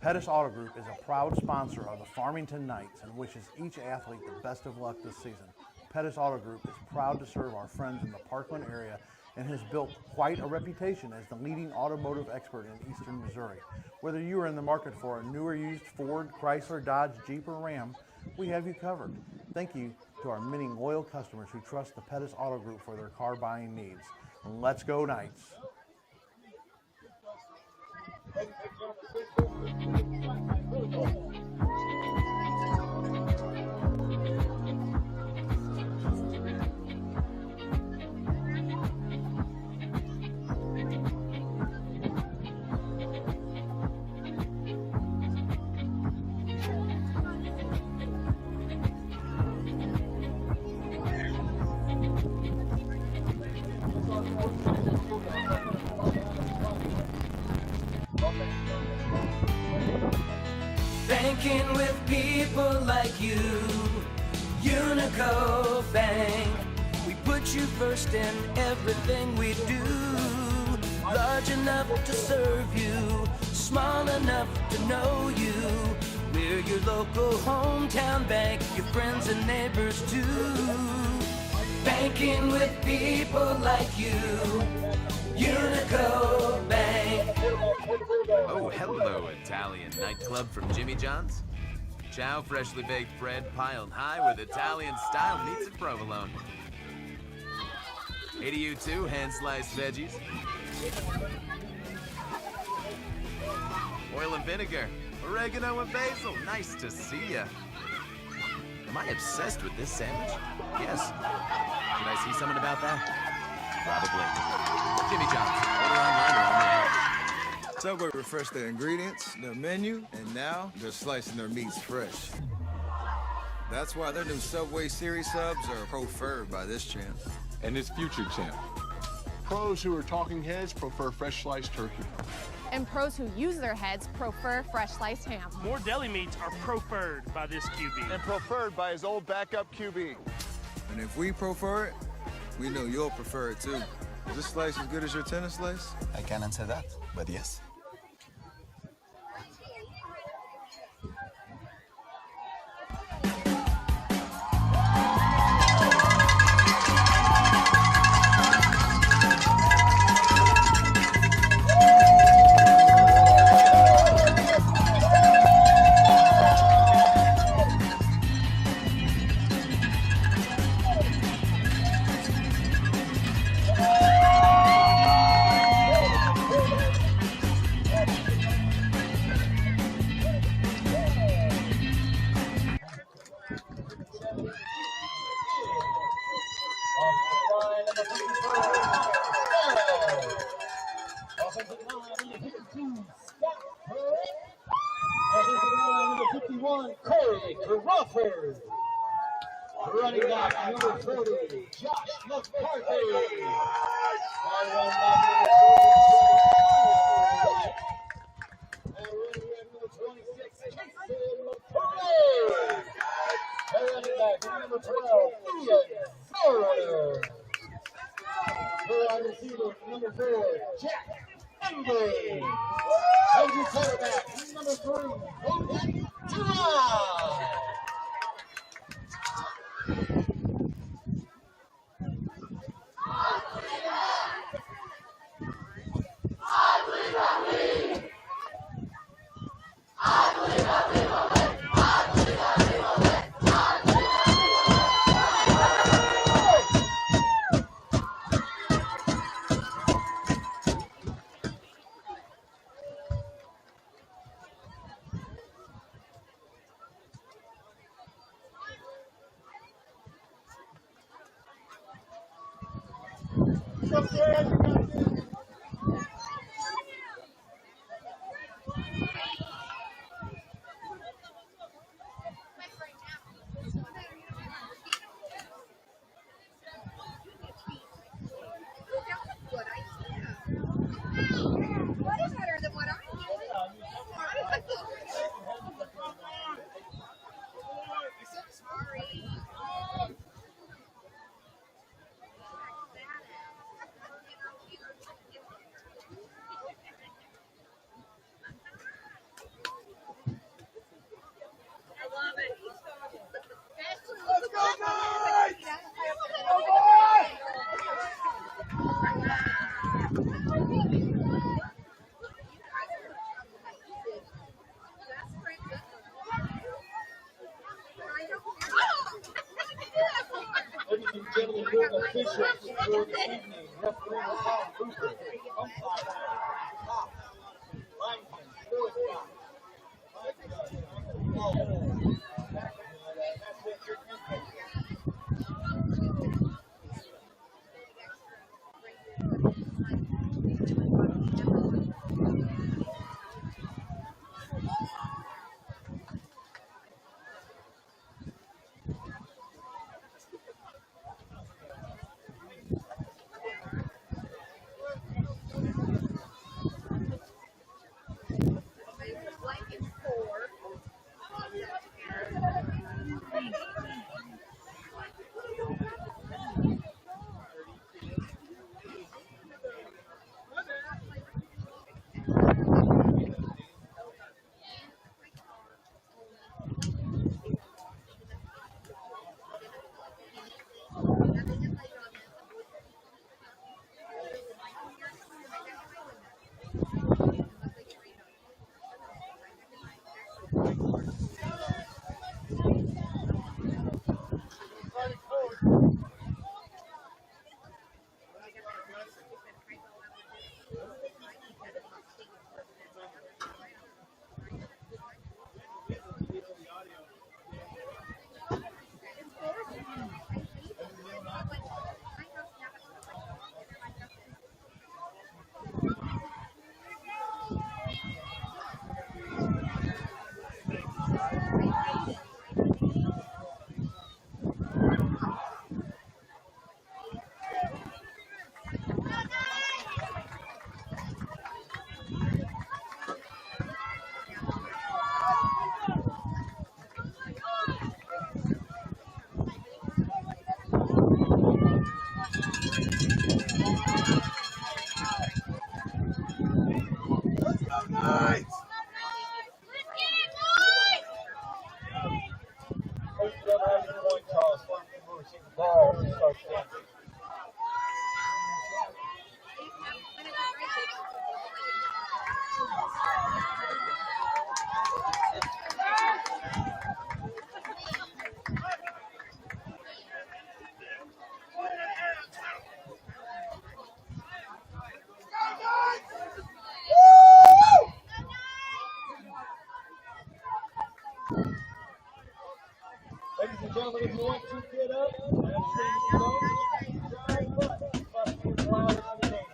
Pettis Auto Group is a proud sponsor of the Farmington Knights and wishes each athlete the best of luck this season. Pettis Auto Group is proud to serve our friends in the Parkland area and has built quite a reputation as the leading automotive expert in eastern Missouri. Whether you are in the market for a new or used Ford, Chrysler, Dodge, Jeep, or Ram, we have you covered. Thank you to our many loyal customers who trust the Pettis Auto Group for their car buying needs. Let's go Knights! Banking with people like you, Unico Bank. We put you first in everything we do. Large enough to serve you, small enough to know you. We're your local hometown bank, your friends and neighbors too. Banking with people like you, Unico Bank. Oh, hello, Italian nightclub from Jimmy John's. Chow, freshly baked bread piled high with Italian-style meats and provolone. 80 you too, hand-sliced veggies. Oil and vinegar, oregano and basil. Nice to see ya. Am I obsessed with this sandwich? Yes. Should I see something about that? Probably. Jimmy John's. Order online or on the app. Subway refreshed their ingredients, their menu, and now they're slicing their meats fresh. That's why their new Subway Series subs are preferred by this champ. And his future champ. Pros who are talking heads prefer fresh sliced turkey. And pros who use their heads prefer fresh sliced ham. More deli meats are preferred by this QB. And preferred by his old backup QB. And if we prefer it, we know you'll prefer it too. Is this slice as good as your tennis slice? I can't answer that, but yes. Running back number 40, Josh McCarthy. Running back number 12, Ian Forerunner. Wide receiver number 4, Jack Embry. And your quarterback number 3, Logan Dry. Ladies and gentlemen, your officials for the evening. Referee Tom Cooper. Umpire Top. Lineman, Philip. Ladies and gentlemen, if you want to get up, I understand you don't. Must be loud in the game.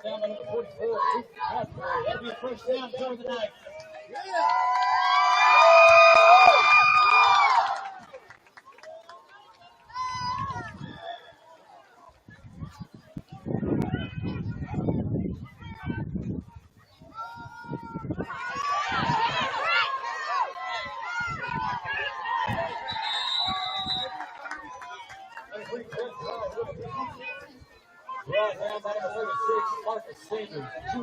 brought down by number 44, that'll be a first down for the Knights. Brought down by number 36, Marcus Sanders, Jr.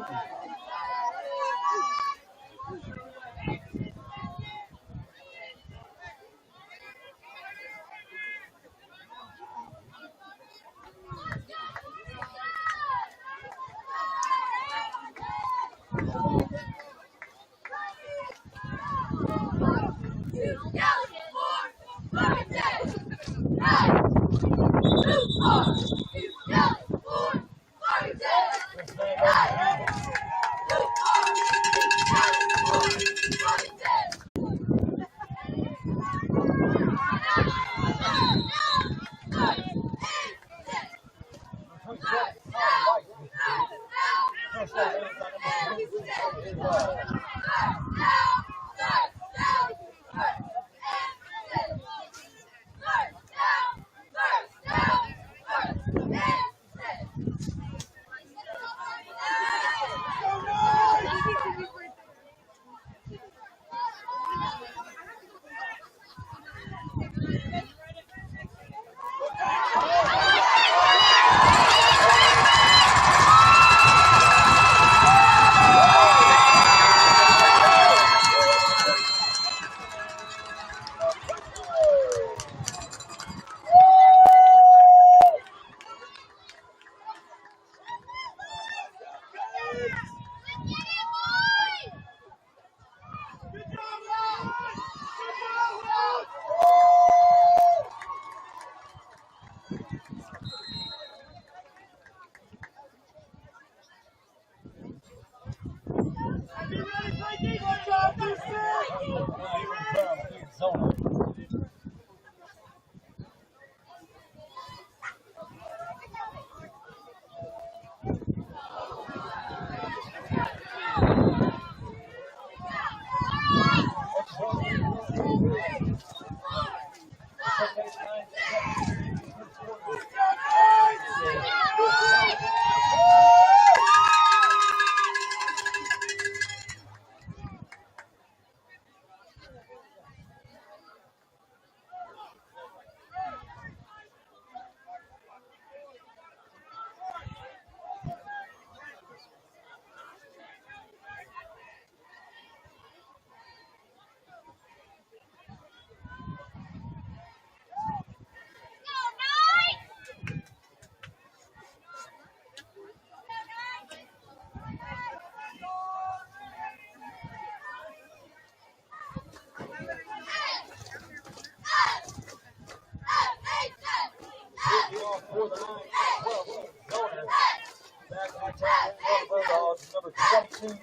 Number 22.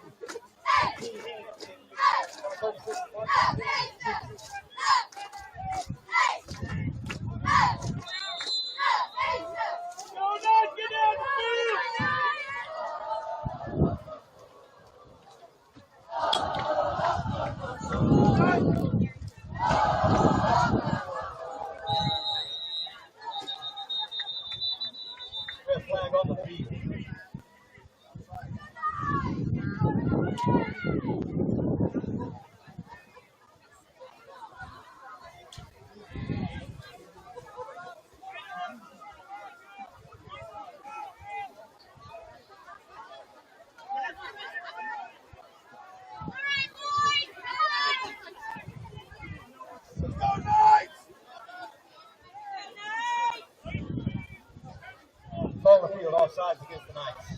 Red flag on the field. Ball on the field, all sides against the Knights.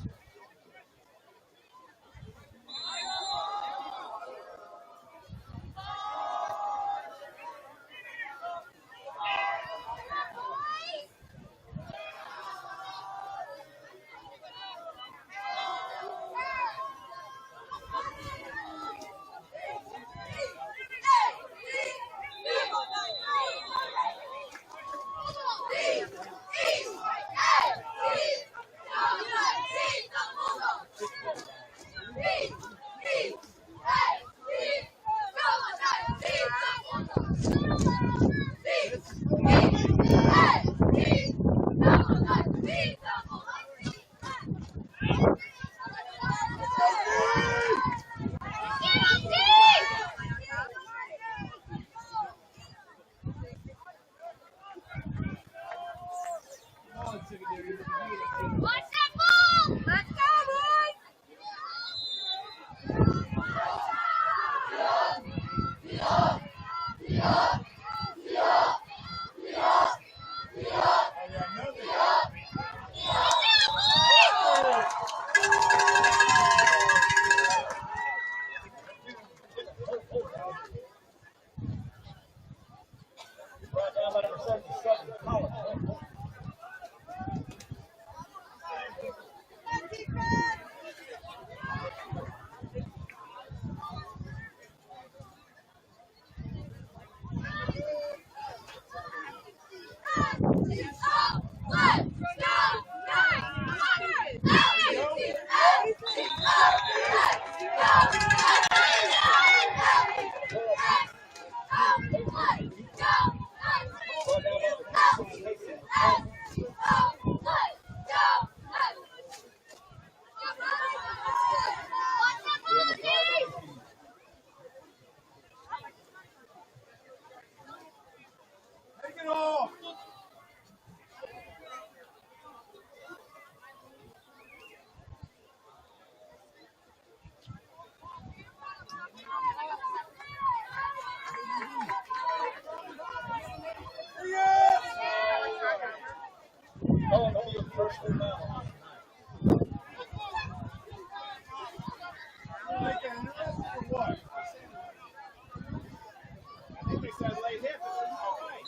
Brought down by number 77, Collins. Take it off! Oh, no, you're first one now. What? I think they said late hit, but it's all right.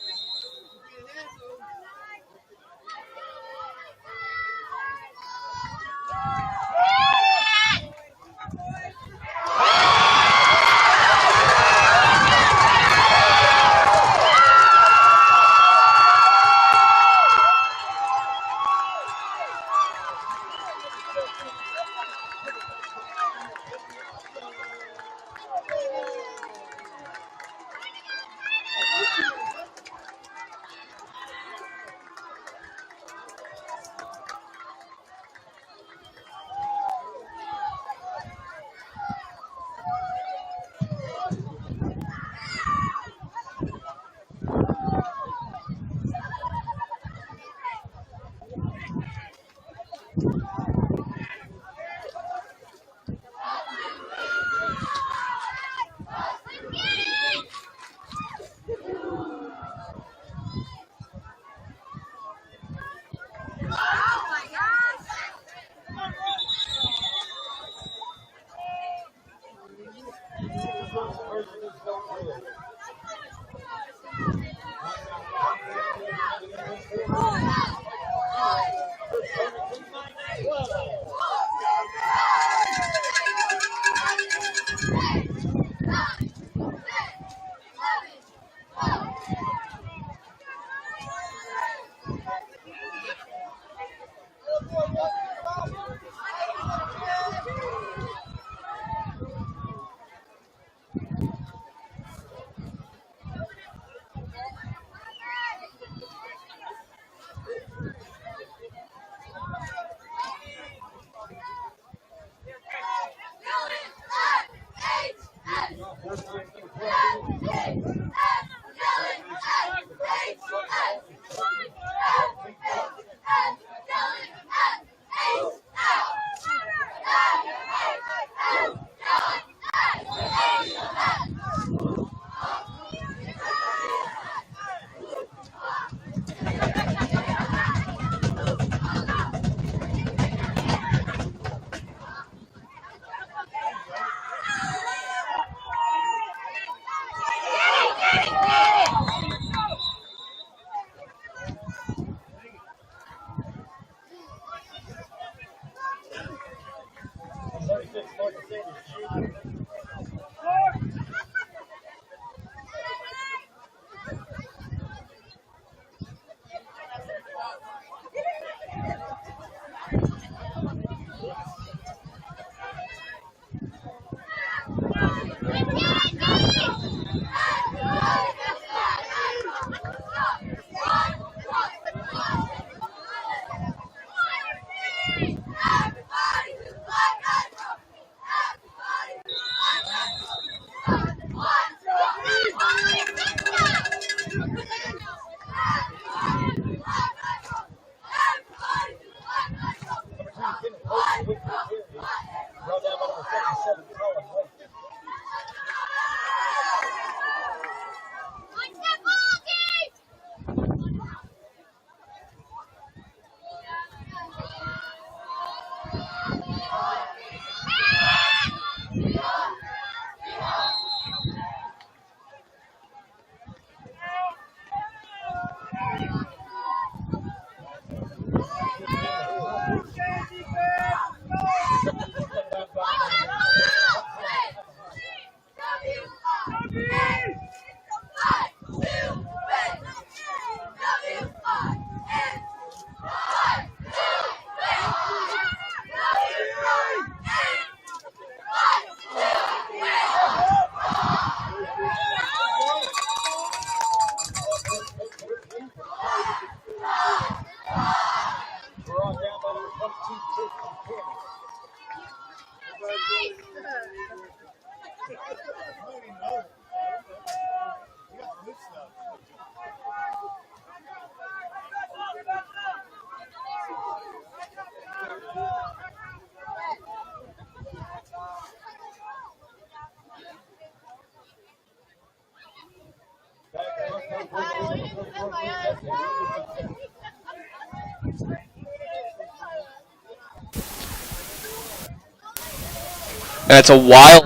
And it's a wild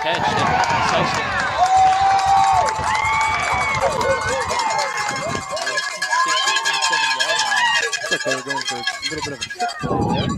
catch. Sikeston. Looks like they were going for a little bit of a trick play there.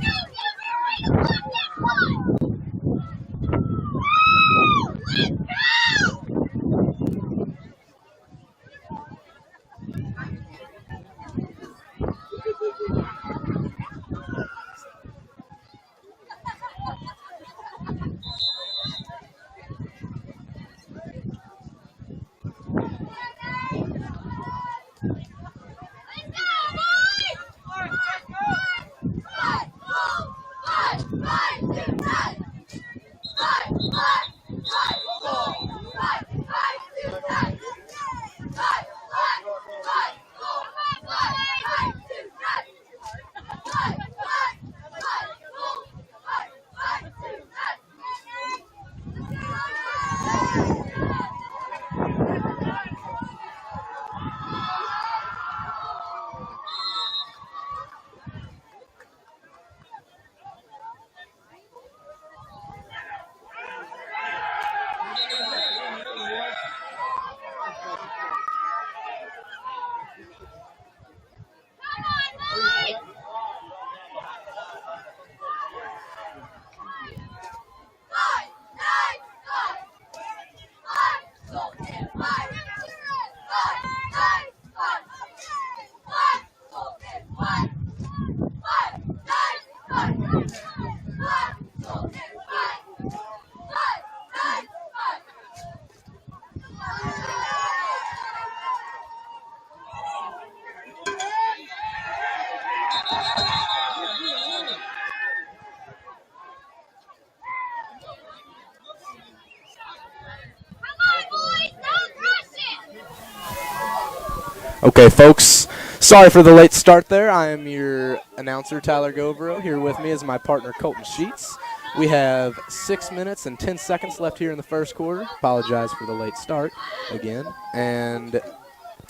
Okay, folks, sorry for the late start there. I am your announcer, Tyler Govero. Here with me is my partner, Colton Sheets. We have 6 minutes and 10 seconds left here in the first quarter. Apologize for the late start again. And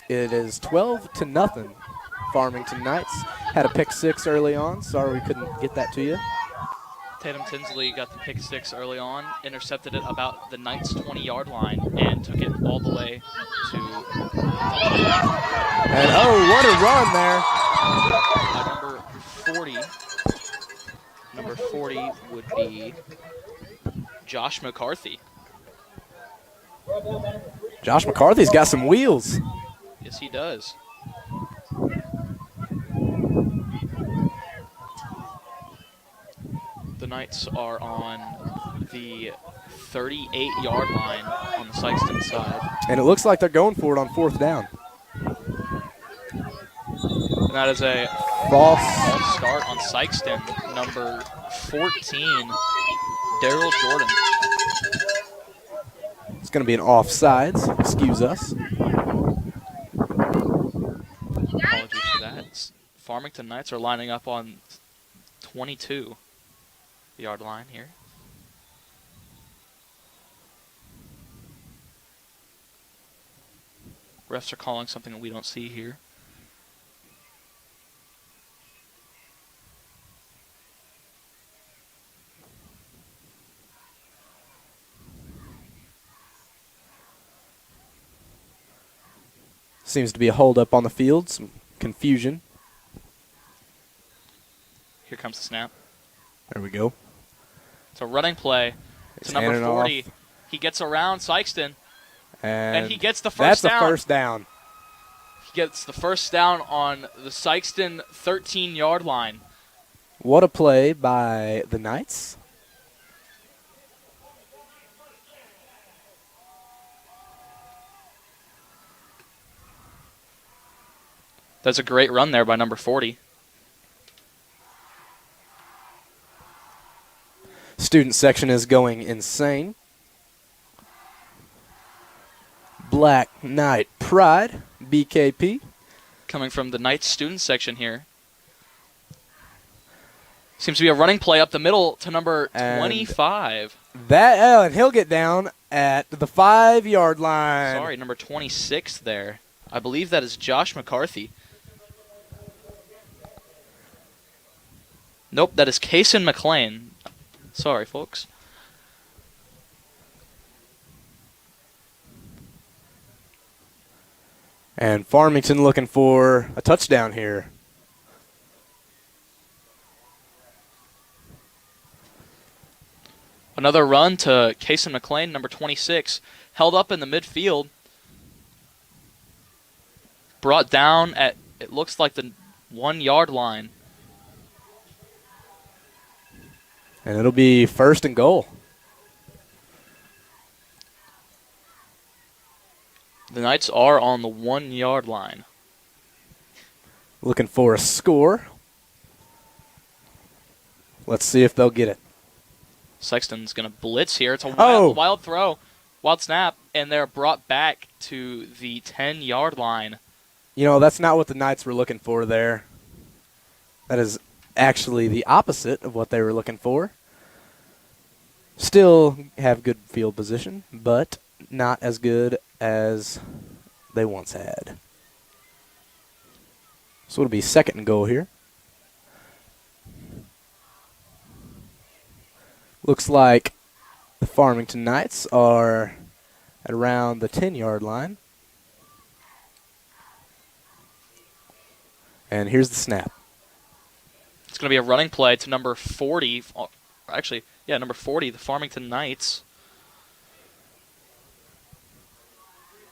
it is 12-0. Farmington Knights had a pick six early on. Sorry we couldn't get that to you. Tatum Tinsley got the pick six early on, intercepted it about the Knights' 20-yard line, and took it all the way to. And oh, what a run there! Number 40 would be Josh McCarthy. Josh McCarthy's got some wheels. Yes, he does. The Knights are on the 38-yard line on the Sikeston side. And it looks like they're going for it on fourth down. And that is a false start on Sikeston, number 14, Daryl Jordan. It's going to be an offsides. Excuse us. Apologies for that. Farmington Knights are lining up on 22-yard line here. Refs are calling something that we don't see here. Seems to be a holdup on the field, some confusion. Here comes the snap. There we go. It's a running play to number 40. He gets around Sikeston, and he gets the first down. That's the first down. He gets the first down on the Sikeston 13-yard line. What a play by the Knights. That's a great run there by number 40. Student section is going insane. Black Knight Pride, BKP. Coming from the Knights student section here. Seems to be a running play up the middle to number 25. And he'll get down at the 5-yard line. Sorry, number 26 there. I believe that is Josh McCarthy. Nope, that is Kason McLean. Sorry, folks. And Farmington looking for a touchdown here. Another run to Kason McLean, number 26. Held up in the midfield. Brought down at, it looks like the 1-yard line. And it'll be 1st and goal. The Knights are on the 1-yard line. Looking for a score. Let's see if they'll get it. Sikeston's going to blitz here. It's a wild throw, wild snap, and they're brought back to the 10-yard line. You know, that's not what the Knights were looking for there. That is actually the opposite of what they were looking for. Still have good field position, but not as good as they once had. So it'll be 2nd and goal here. Looks like the Farmington Knights are at around the 10-yard line. And here's the snap. It's going to be a running play to number 40. Actually, yeah, number 40, the Farmington Knights.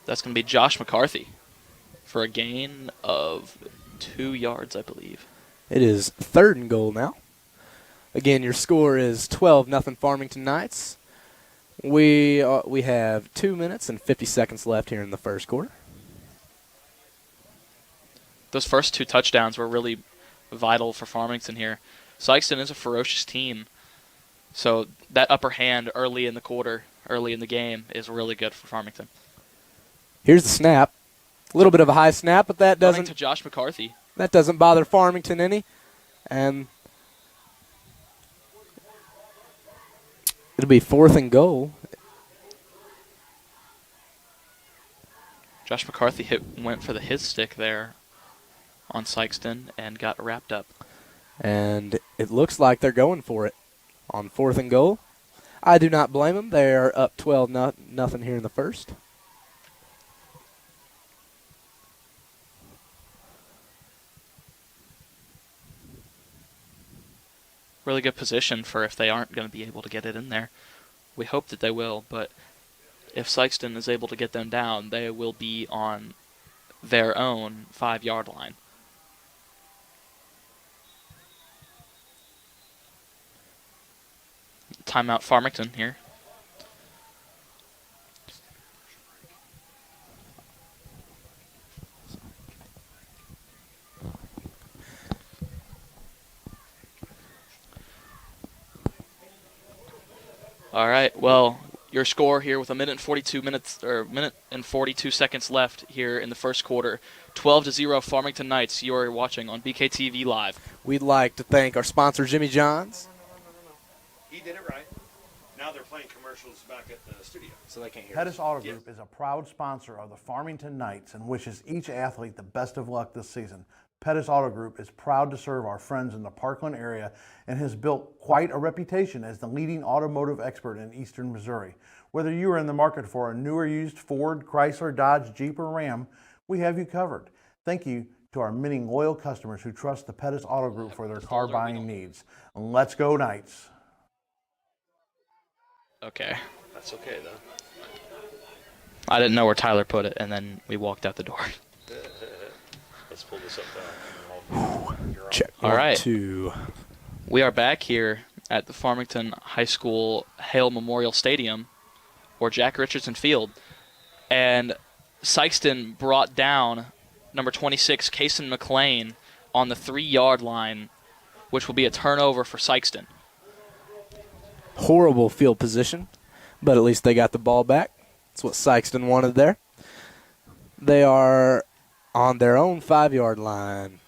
That's going to be Josh McCarthy for a gain of 2 yards, I believe. It is 3rd and goal now. Again, your score is 12-0 Farmington Knights. We have 2 minutes and 50 seconds left here in the first quarter. Those first 2 touchdowns were really vital for Farmington here. Sikeston is a ferocious team, so that upper hand early in the quarter, early in the game, is really good for Farmington. Here's the snap. A little bit of a high snap, but that doesn't to Josh McCarthy. That doesn't bother Farmington any. And it'll be 4th and goal. Josh McCarthy went for the hit stick there on Sikeston and got wrapped up. And it looks like they're going for it on 4th and goal. I do not blame them. They are up 12-0 here in the first. Really good position for if they aren't going to be able to get it in there. We hope that they will, but if Sikeston is able to get them down, they will be on their own 5-yard line. Timeout Farmington here. All right, well, your score here with a minute and 42 seconds left here in the first quarter. 12-0 Farmington Knights. You are watching on BKTV Live. We'd like to thank our sponsor, Jimmy John's. He did it right. Now they're playing commercials back at the studio, so they can't hear Pettis us. Auto Group is a proud sponsor of the Farmington Knights and wishes each athlete the best of luck this season. Pettis Auto Group is proud to serve our friends in the Parkland area and has built quite a reputation as the leading automotive expert in eastern Missouri. Whether you are in the market for a new or used Ford, Chrysler, Dodge, Jeep, or Ram, we have you covered. Thank you to our many loyal customers who trust the Pettis Auto Group for their car buying needs. Let's go Knights! Okay. That's okay, though. I didn't know where Tyler put it, and then we walked out the door. Let's pull this up now. Check. All right. 2. We are back here at the Farmington High School Hale Memorial Stadium, or Jack Richardson Field, and Sikeston brought down number 26, Kason McLean, on the 3-yard line, which will be a turnover for Sikeston. Horrible field position, but at least they got the ball back. That's what Sikeston wanted there. They are on their own 5-yard line.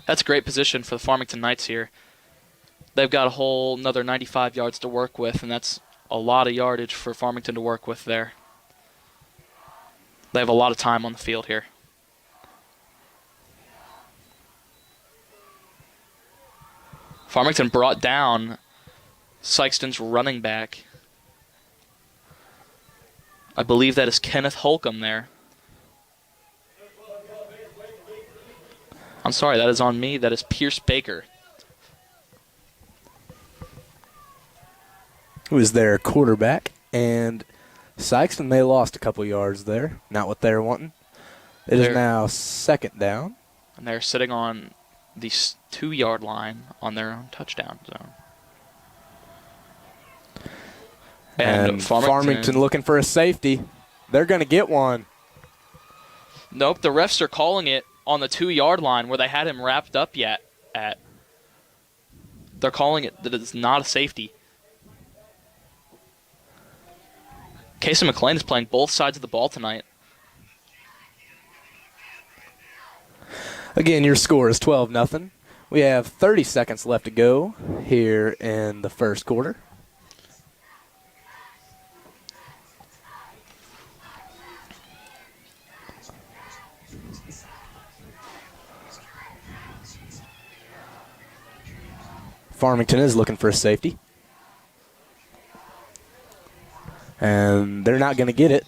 That's a great position for the Farmington Knights here. They've got a whole another 95 yards to work with, and that's a lot of yardage for Farmington to work with there. They have a lot of time on the field here. Farmington brought down Sikeston's running back. I believe that is Kenneth Holcomb there. I'm sorry, that is on me. That is Pierce Baker. Who is their quarterback. And Sikeston, they lost a couple yards there. Not what they were wanting. It is now 2nd down. And they're sitting on the 2-yard line on their own touchdown zone. And Farmington looking for a safety. They're going to get one. Nope, the refs are calling it on the 2-yard line where they had him wrapped up at. They're calling it that it's not a safety. Casey McLean is playing both sides of the ball tonight. Again, your score is 12-0. We have 30 seconds left to go here in the first quarter. Farmington is looking for a safety. And they're not going to get it.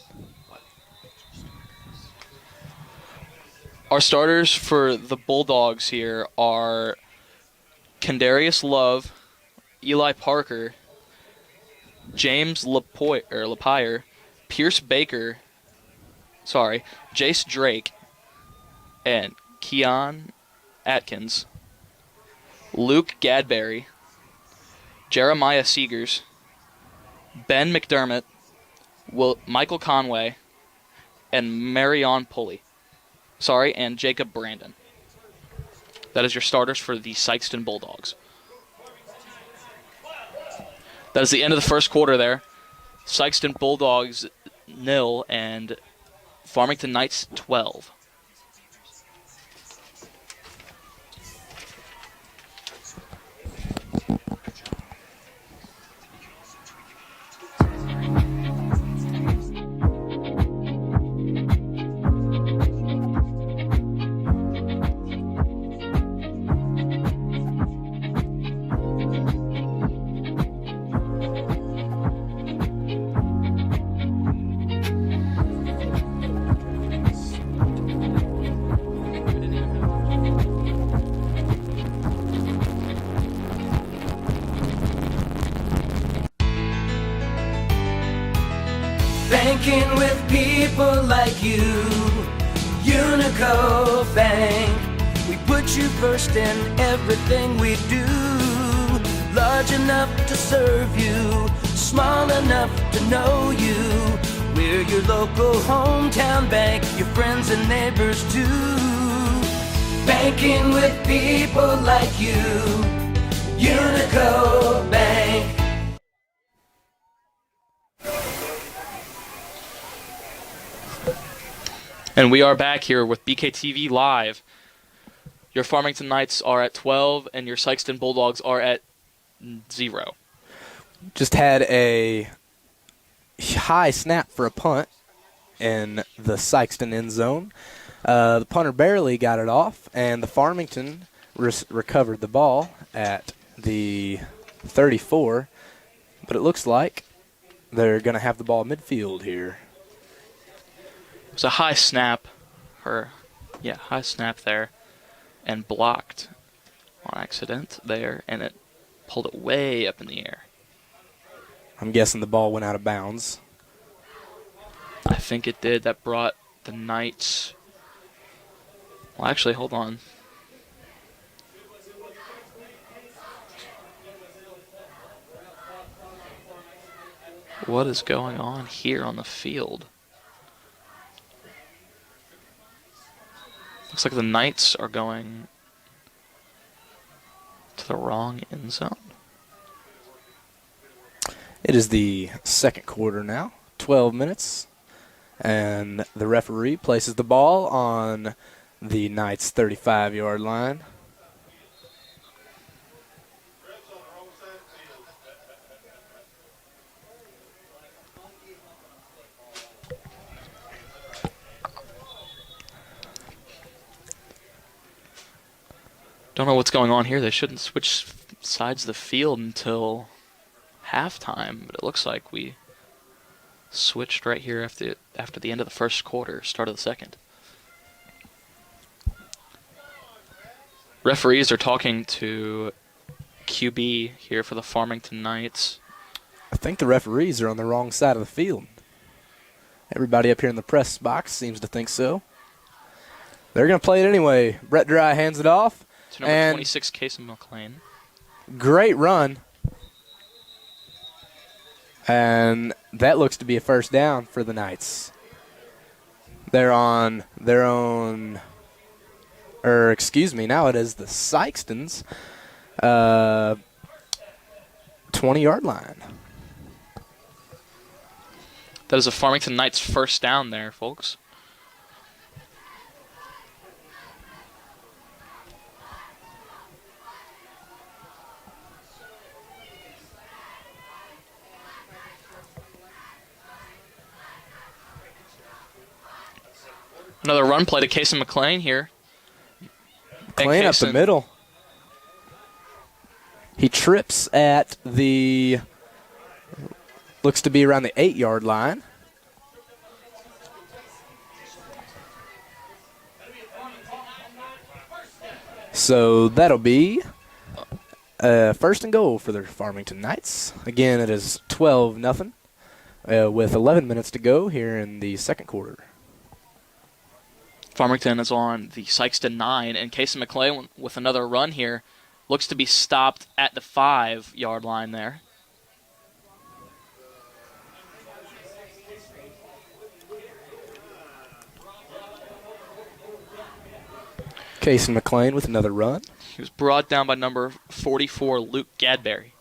Our starters for the Bulldogs here are Kendarius Love, Eli Parker, James Lapire, Pierce Baker, Jace Drake, and Keon Atkins, Luke Gadberry, Jeremiah Seegers, Ben McDermott, Michael Conway, and Marion Pulley. And Jacob Brandon. That is your starters for the Sikeston Bulldogs. That is the end of the first quarter there. Sikeston Bulldogs 0 and Farmington Knights 12. Banking with people like you, Unico Bank. We put you first in everything we do. Large enough to serve you, small enough to know you. We're your local hometown bank, your friends and neighbors too. Banking with people like you, Unico Bank. And we are back here with BKTV Live. Your Farmington Knights are at 12, and your Sikeston Bulldogs are at 0. Just had a high snap for a punt in the Sikeston end zone. The punter barely got it off, and the Farmington recovered the ball at the 34. But it looks like they're going to have the ball midfield here. It was a high snap, high snap there, and blocked on accident there, and it pulled it way up in the air. I'm guessing the ball went out of bounds. I think it did. That brought the Knights. Well, actually, hold on. What is going on here on the field? Looks like the Knights are going to the wrong end zone. It is the second quarter now, 12 minutes, and the referee places the ball on the Knights' 35-yard line. Don't know what's going on here. They shouldn't switch sides of the field until halftime, but it looks like we switched right here after the end of the first quarter, start of the second. Referees are talking to QB here for the Farmington Knights. I think the referees are on the wrong side of the field. Everybody up here in the press box seems to think so. They're going to play it anyway. Brett Dry hands it off. To number 26, Casey McLean. Great run. And that looks to be a first down for the Knights. They're on their own, now it is the Sikeston's 20-yard line. That is a Farmington Knights first down there, folks. Another run play to Casey McLean here. McLean up the middle. He trips at the, looks to be around the 8-yard line. So that'll be first and goal for the Farmington Knights. Again, it is 12-0 with 11 minutes to go here in the second quarter. Farmington is on the Sikeston 9, and Casey McLean with another run here. Looks to be stopped at the 5-yard line there. Casey McLean with another run. He was brought down by number 44, Luke Gadberry.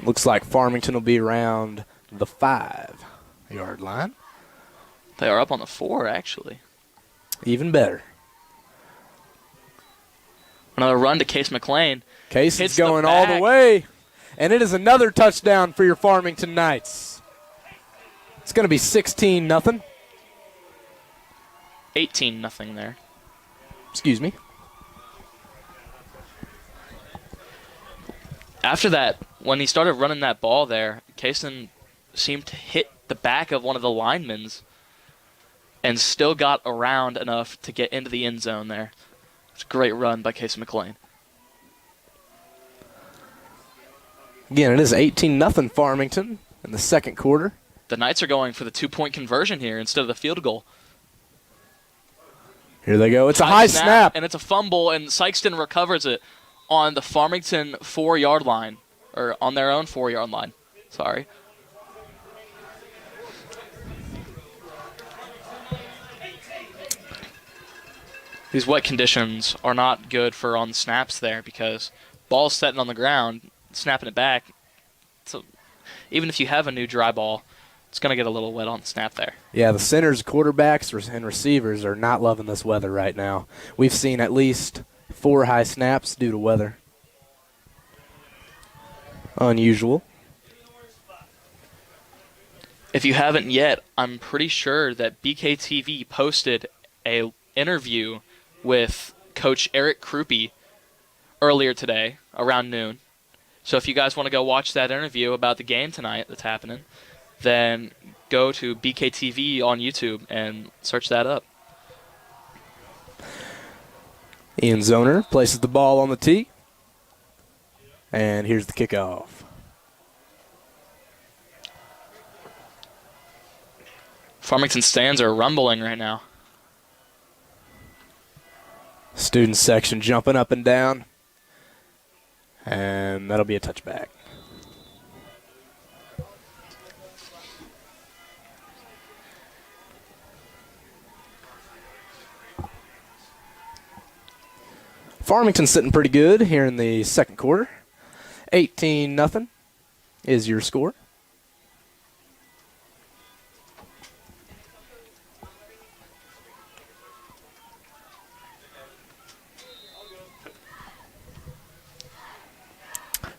Looks like Farmington will be around the 5-yard line. They are up on the 4, actually. Even better. Another run to Case McLean. Case is going all the way. And it is another touchdown for your Farmington Knights. It's going to be 16-0. 18-0 there. Excuse me. After that, when he started running that ball there, Kaysen seemed to hit the back of one of the linemen and still got around enough to get into the end zone there. It's a great run by Casey McLean. Again, it is 18-0 Farmington in the second quarter. The Knights are going for the 2-point conversion here instead of the field goal. Here they go. It's a high snap. And it's a fumble, and Sikeston recovers it on the Farmington 4-yard line, or on their own 4-yard line. Sorry. These wet conditions are not good for on snaps there because ball's setting on the ground, snapping it back. So even if you have a new dry ball, it's going to get a little wet on the snap there. Yeah, the centers, quarterbacks, and receivers are not loving this weather right now. We've seen at least 4 high snaps due to weather. Unusual. If you haven't yet, I'm pretty sure that BKTV posted a interview with Coach Eric Krupe earlier today around noon. So if you guys want to go watch that interview about the game tonight that's happening, then go to BKTV on YouTube and search that up. Ian Zoner places the ball on the tee. And here's the kickoff. Farmington stands are rumbling right now. Student section jumping up and down. And that'll be a touchback. Farmington's sitting pretty good here in the second quarter. 18-0 is your score.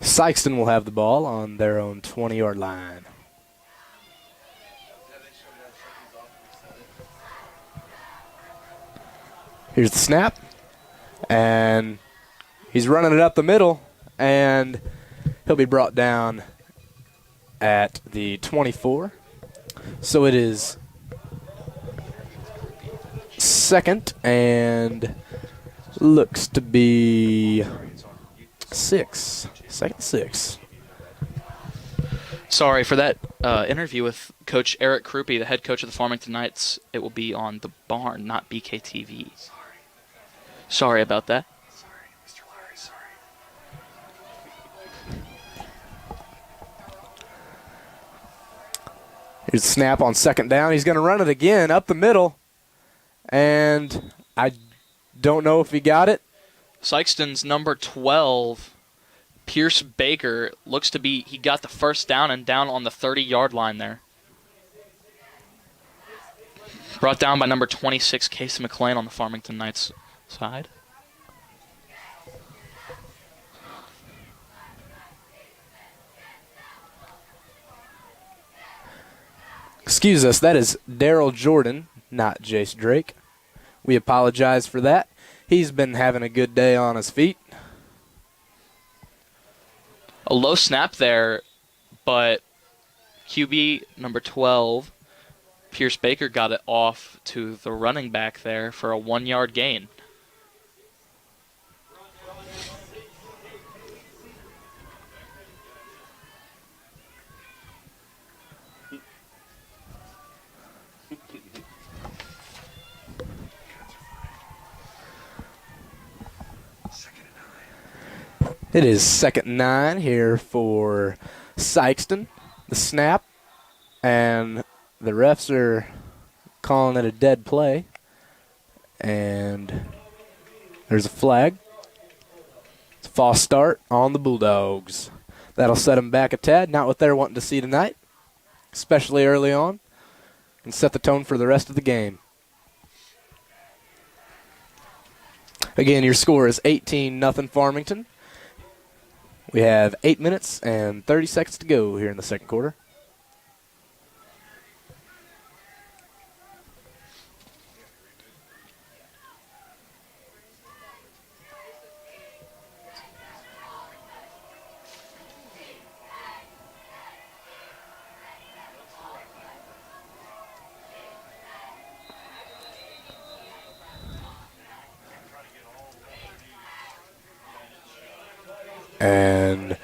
Sikeston will have the ball on their own 20-yard line. Here's the snap, and he's running it up the middle, and he'll be brought down at the 24. So it is second and looks to be 6. Second 6. Sorry for that interview with Coach Eric Krupe, the head coach of the Farmington Knights. It will be on the Barn, not BKTV. Sorry about that. Sorry, Mr. Larry, sorry. Here's the snap on second down. He's going to run it again up the middle, and I don't know if he got it. Sikeston's number 12, Pierce Baker, looks to be, he got the first down and down on the 30-yard line there. Brought down by number 26, Casey McLean on the Farmington Knights side. Excuse us, that is Daryl Jordan, not Jace Drake. We apologize for that. He's been having a good day on his feet. A low snap there, but QB number 12, Pierce Baker, got it off to the running back there for a 1-yard gain. It is 2nd and 9 here for Sikeston. The snap, and the refs are calling it a dead play. And there's a flag. It's a false start on the Bulldogs. That'll set them back a tad, not what they're wanting to see tonight, especially early on, and set the tone for the rest of the game. Again, your score is 18-0 Farmington. We have 8 minutes and 30 seconds to go here in the second quarter. And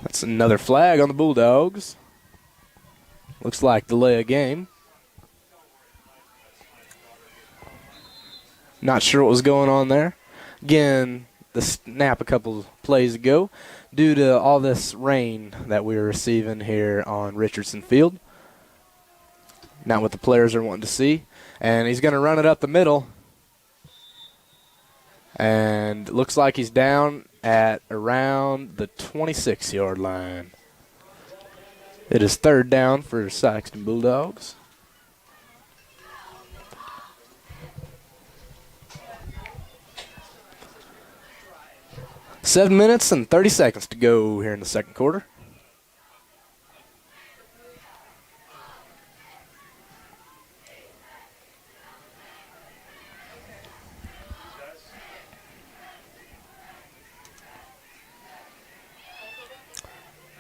that's another flag on the Bulldogs. Looks like delay of game. Not sure what was going on there. Again, the snap a couple plays ago. Due to all this rain that we were receiving here on Richardson Field. Not what the players are wanting to see. And he's going to run it up the middle. And looks like he's down at around the 26-yard line. It is 3rd down for Sikeston Bulldogs. Seven minutes and 30 seconds to go here in the second quarter.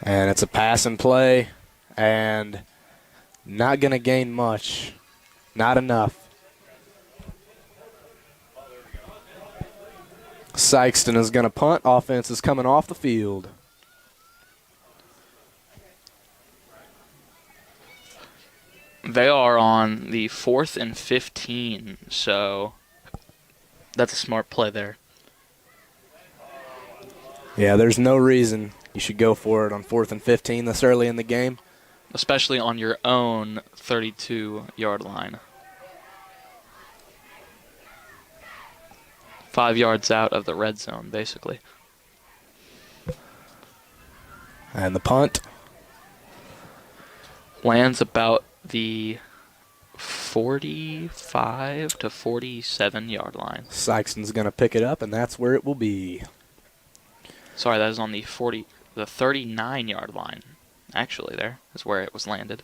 And it's a pass and play, and not going to gain much. Not enough. Sikeston is going to punt. Offense is coming off the field. They are on the 4th and 15, so that's a smart play there. Yeah, there's no reason you should go for it on 4th and 15 this early in the game. Especially on your own 32-yard line. 5 yards out of the red zone, basically. And the punt lands about the 45 to 47 yard line. Sikeston's going to pick it up, and that's where it will be. Sorry, that is on the 39 yard line. Actually, there is where it was landed.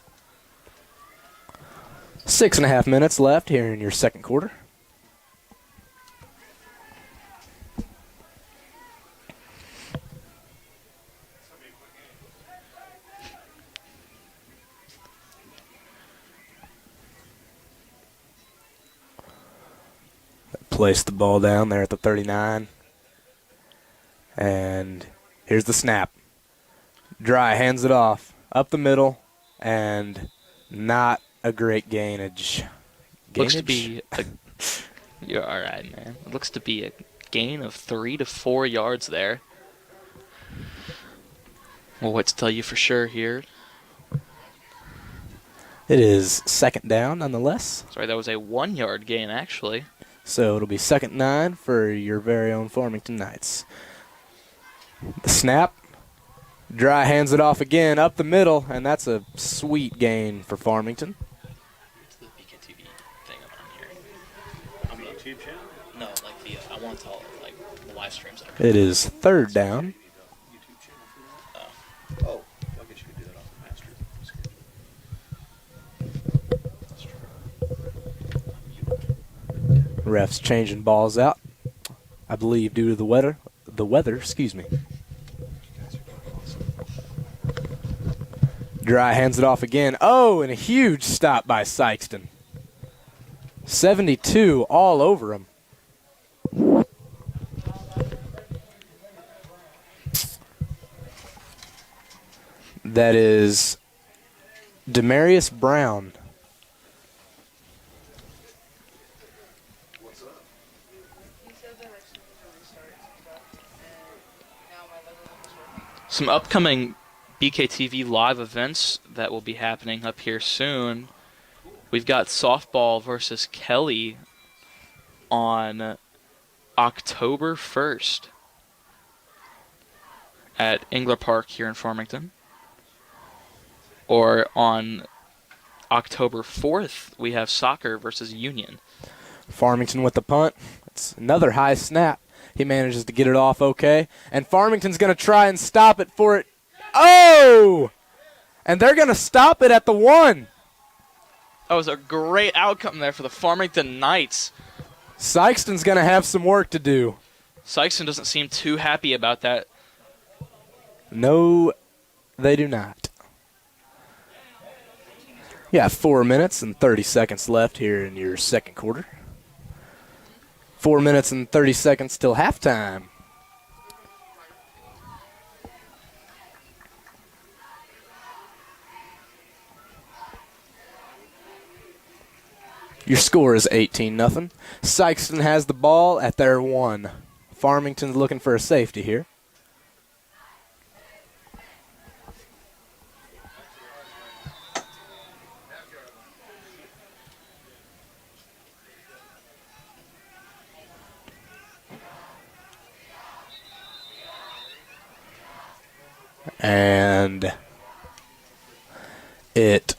6.5 minutes left here in your second quarter. Place the ball down there at the 39. And here's the snap. Dry hands it off up the middle, and not a great gainage. Looks to be a, you're all right, man. It looks to be a gain of 3 to 4 yards there. We'll wait to tell you for sure here. It is second down, nonetheless. Sorry, that was a 1 yard gain, actually. So it'll be 2nd and 9 for your very own Farmington Knights. The snap. Dry hands it off again up the middle, and that's a sweet gain for Farmington. What's the BKTV thing on here? On the YouTube channel? No, like the I want to tell like the live streams. It is 3rd down. Oh, I guess you could do that off the master schedule. Refs changing balls out, I believe, due to the weather. Excuse me. Dry hands it off again. Oh, and a huge stop by Sikeston. 72 all over him. That is Demarius Brown. Some upcoming BKTV live events that will be happening up here soon. We've got softball versus Kelly on October 1st at Engler Park here in Farmington. Or on October 4th, we have soccer versus Union. Farmington with the punt. It's another high snap. He manages to get it off okay. And Farmington's going to try and stop it for it. Oh! And they're going to stop it at the 1. That was a great outcome there for the Farmington Knights. Sikeston's going to have some work to do. Sikeston doesn't seem too happy about that. No, they do not. You have 4 minutes and 30 seconds left here in your second quarter. 4 minutes and 30 seconds till halftime. Your score is 18-0. Sikeston has the ball at their 1. Farmington's looking for a safety here. And it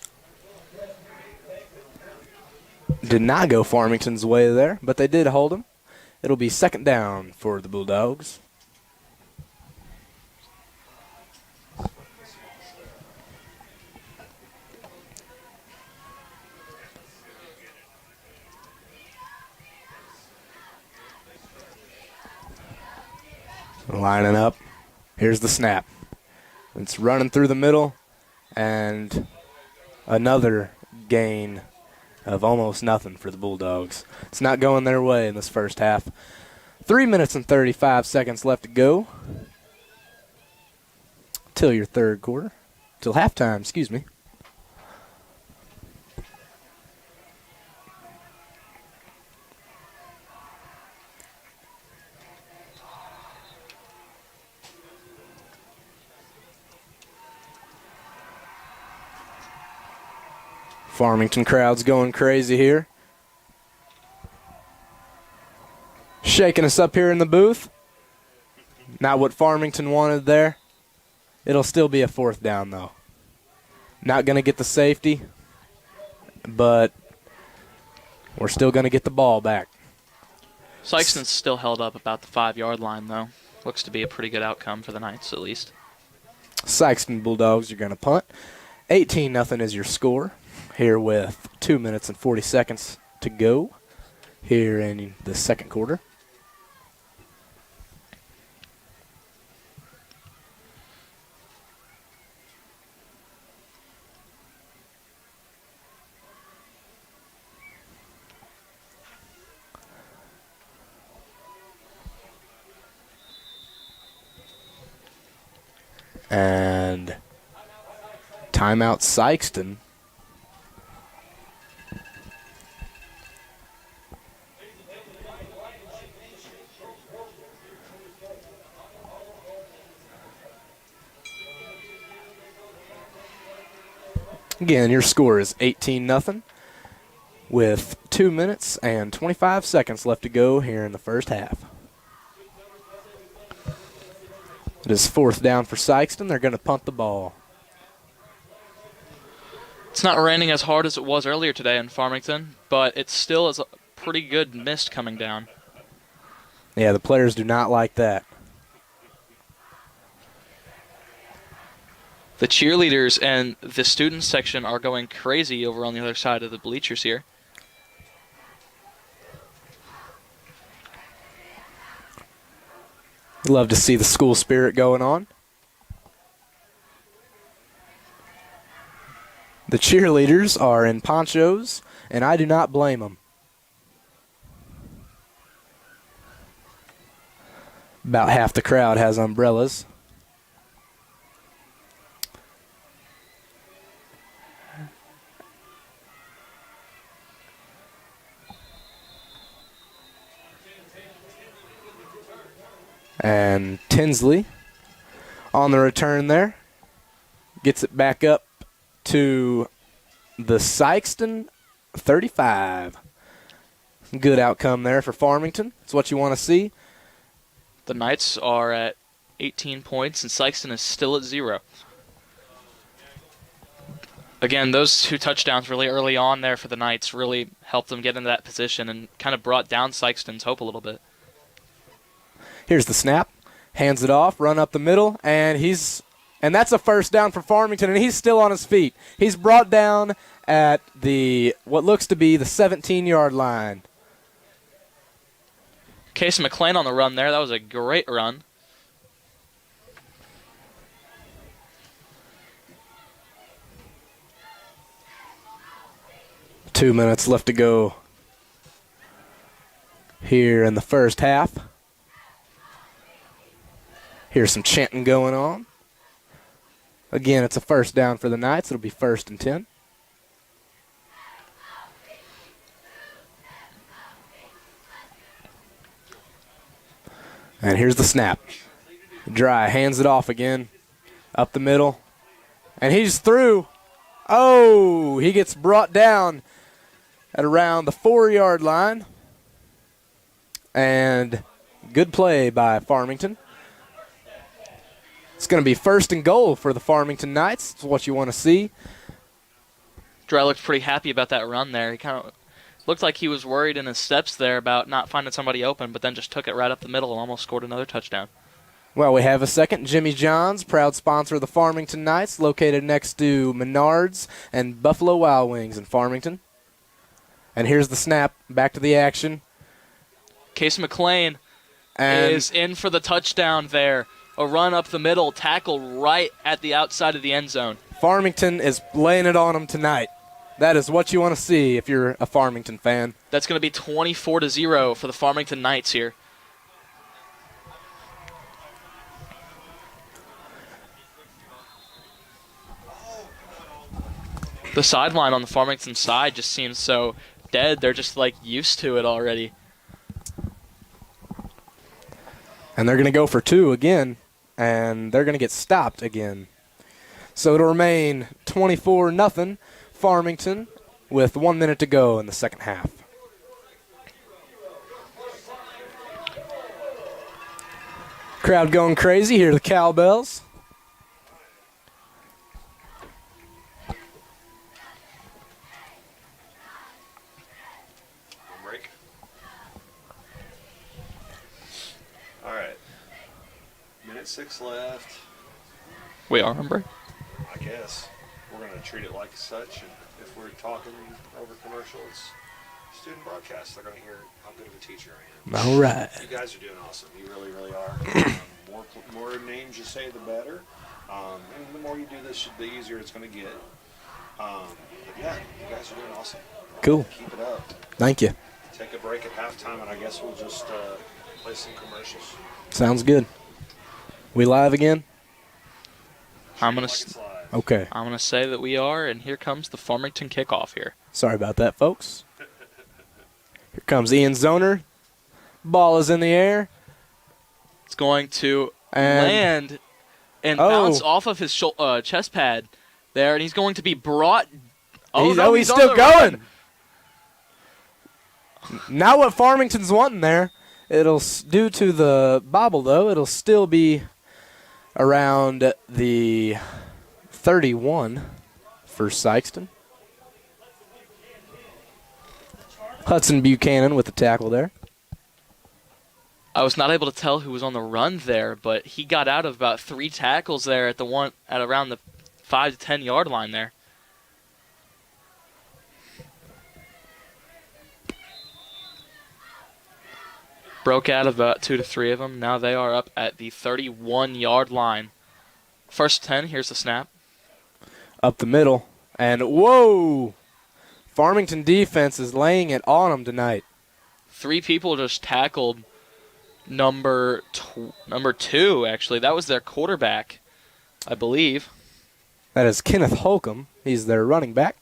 did not go Farmington's way there, but they did hold him. It'll be 2nd down for the Bulldogs. Lining up. Here's the snap. It's running through the middle, and another gain of almost nothing for the Bulldogs. It's not going their way in this first half. 3 minutes and 35 seconds left to go till your third quarter. Till halftime, excuse me. Farmington crowd's going crazy here. shaking us up here in the booth. Not what Farmington wanted there. It'll still be a 4th down, though. Not going to get the safety, but we're still going to get the ball back. Sikeston's still held up about the 5-yard line, though. Looks to be a pretty good outcome for the Knights, at least. Sikeston Bulldogs are going to punt. 18-0 is your score here with 2 minutes and 40 seconds to go here in the second quarter. And timeout Sikeston. Again, your score is 18-0 with 2 minutes and 25 seconds left to go here in the first half. It is 4th down for Sikeston. They're going to punt the ball. It's not raining as hard as it was earlier today in Farmington, but it still is a pretty good mist coming down. Yeah, the players do not like that. The cheerleaders and the student section are going crazy over on the other side of the bleachers here. Love to see the school spirit going on. The cheerleaders are in ponchos, and I do not blame them. About half the crowd has umbrellas. And Tinsley on the return there. Gets it back up to the Sikeston 35. Good outcome there for Farmington. It's what you want to see. The Knights are at 18 points, and Sikeston is still at 0. Again, those 2 touchdowns really early on there for the Knights really helped them get into that position and kind of brought down Sikeston's hope a little bit. Here's the snap. Hands it off, run up the middle, and that's a 1st down for Farmington, and he's still on his feet. He's brought down at what looks to be the 17-yard line. Case McLean on the run there. That was a great run. Two minutes left to go here in the first half. Here's some chanting going on. Again, it's a 1st down for the Knights. It'll be 1st and 10. And here's the snap. Dry hands it off again. Up the middle. And he's through. Oh, he gets brought down at around the 4-yard line. And good play by Farmington. It's going to be 1st and goal for the Farmington Knights. It's what you want to see. Dry looked pretty happy about that run there. He kind of looked like he was worried in his steps there about not finding somebody open, but then just took it right up the middle and almost scored another touchdown. Well, we have a second. Jimmy John's, proud sponsor of the Farmington Knights, located next to Menards and Buffalo Wild Wings in Farmington. And here's the snap. Back to the action. Case McLean is in for the touchdown there. A run up the middle, tackle right at the outside of the end zone. Farmington is laying it on them tonight. That is what you want to see if you're a Farmington fan. That's going to be 24-0 for the Farmington Knights here. The sideline on the Farmington side just seems so dead. They're just like used to it already. And they're going to go for 2 again, and they're going to get stopped again. So it'll remain 24-0 Farmington with 1 minute to go in the second half. Crowd going crazy. Hear the cowbells. Break. All right. Minute 6 left. We are on break. I guess we're going to treat it like such. And if we're talking over commercials, student broadcast, they're going to hear how good of a teacher I am. All right. You guys are doing awesome. You really, really are. More names you say, the better. And the more you do this, the easier it's going to get. But yeah, you guys are doing awesome. Cool. Keep it up. Thank you. Take a break at halftime, and I guess we'll just play some commercials. Sounds good. We live again? I'm gonna Okay. I'm gonna say that we are, and here comes the Farmington kickoff here. Sorry about that, folks. Here comes Ian Zoner. Ball is in the air. It's going to And- land and bounce off of his chest pad there, and he's going to be brought. He's on still the going. run. Not what Farmington's wanting there. Due to the bobble, though, it'll still be around the 31 for Sikeston. Hudson Buchanan with the tackle there. I was not able to tell who was on the run there, but he got out of about 3 tackles there at around the 5 to 10 yard line there. Broke out of about 2 to 3 of them. Now they are up at the 31 yard line. First 10, here's the snap. Up the middle. And whoa! Farmington defense is laying it on them tonight. 3 people just tackled number 2, actually. That was their quarterback, I believe. That is Kenneth Holcomb. He's their running back.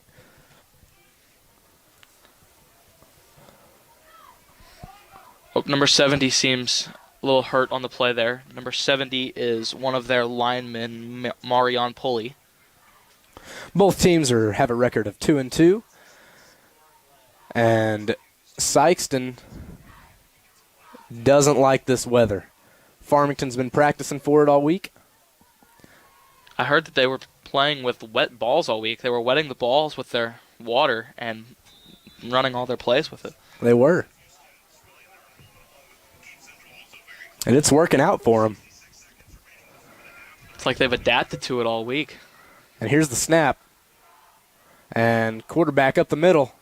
Oh, number 70 seems a little hurt on the play there. Number 70 is one of their linemen, Marion Pulley. Both teams have a record of 2-2. And Sikeston doesn't like this weather. Farmington's been practicing for it all week. I heard that they were playing with wet balls all week. They were wetting the balls with their water and running all their plays with it. They were. And it's working out for them. It's like they've adapted to it all week. And here's the snap. And quarterback up the middle.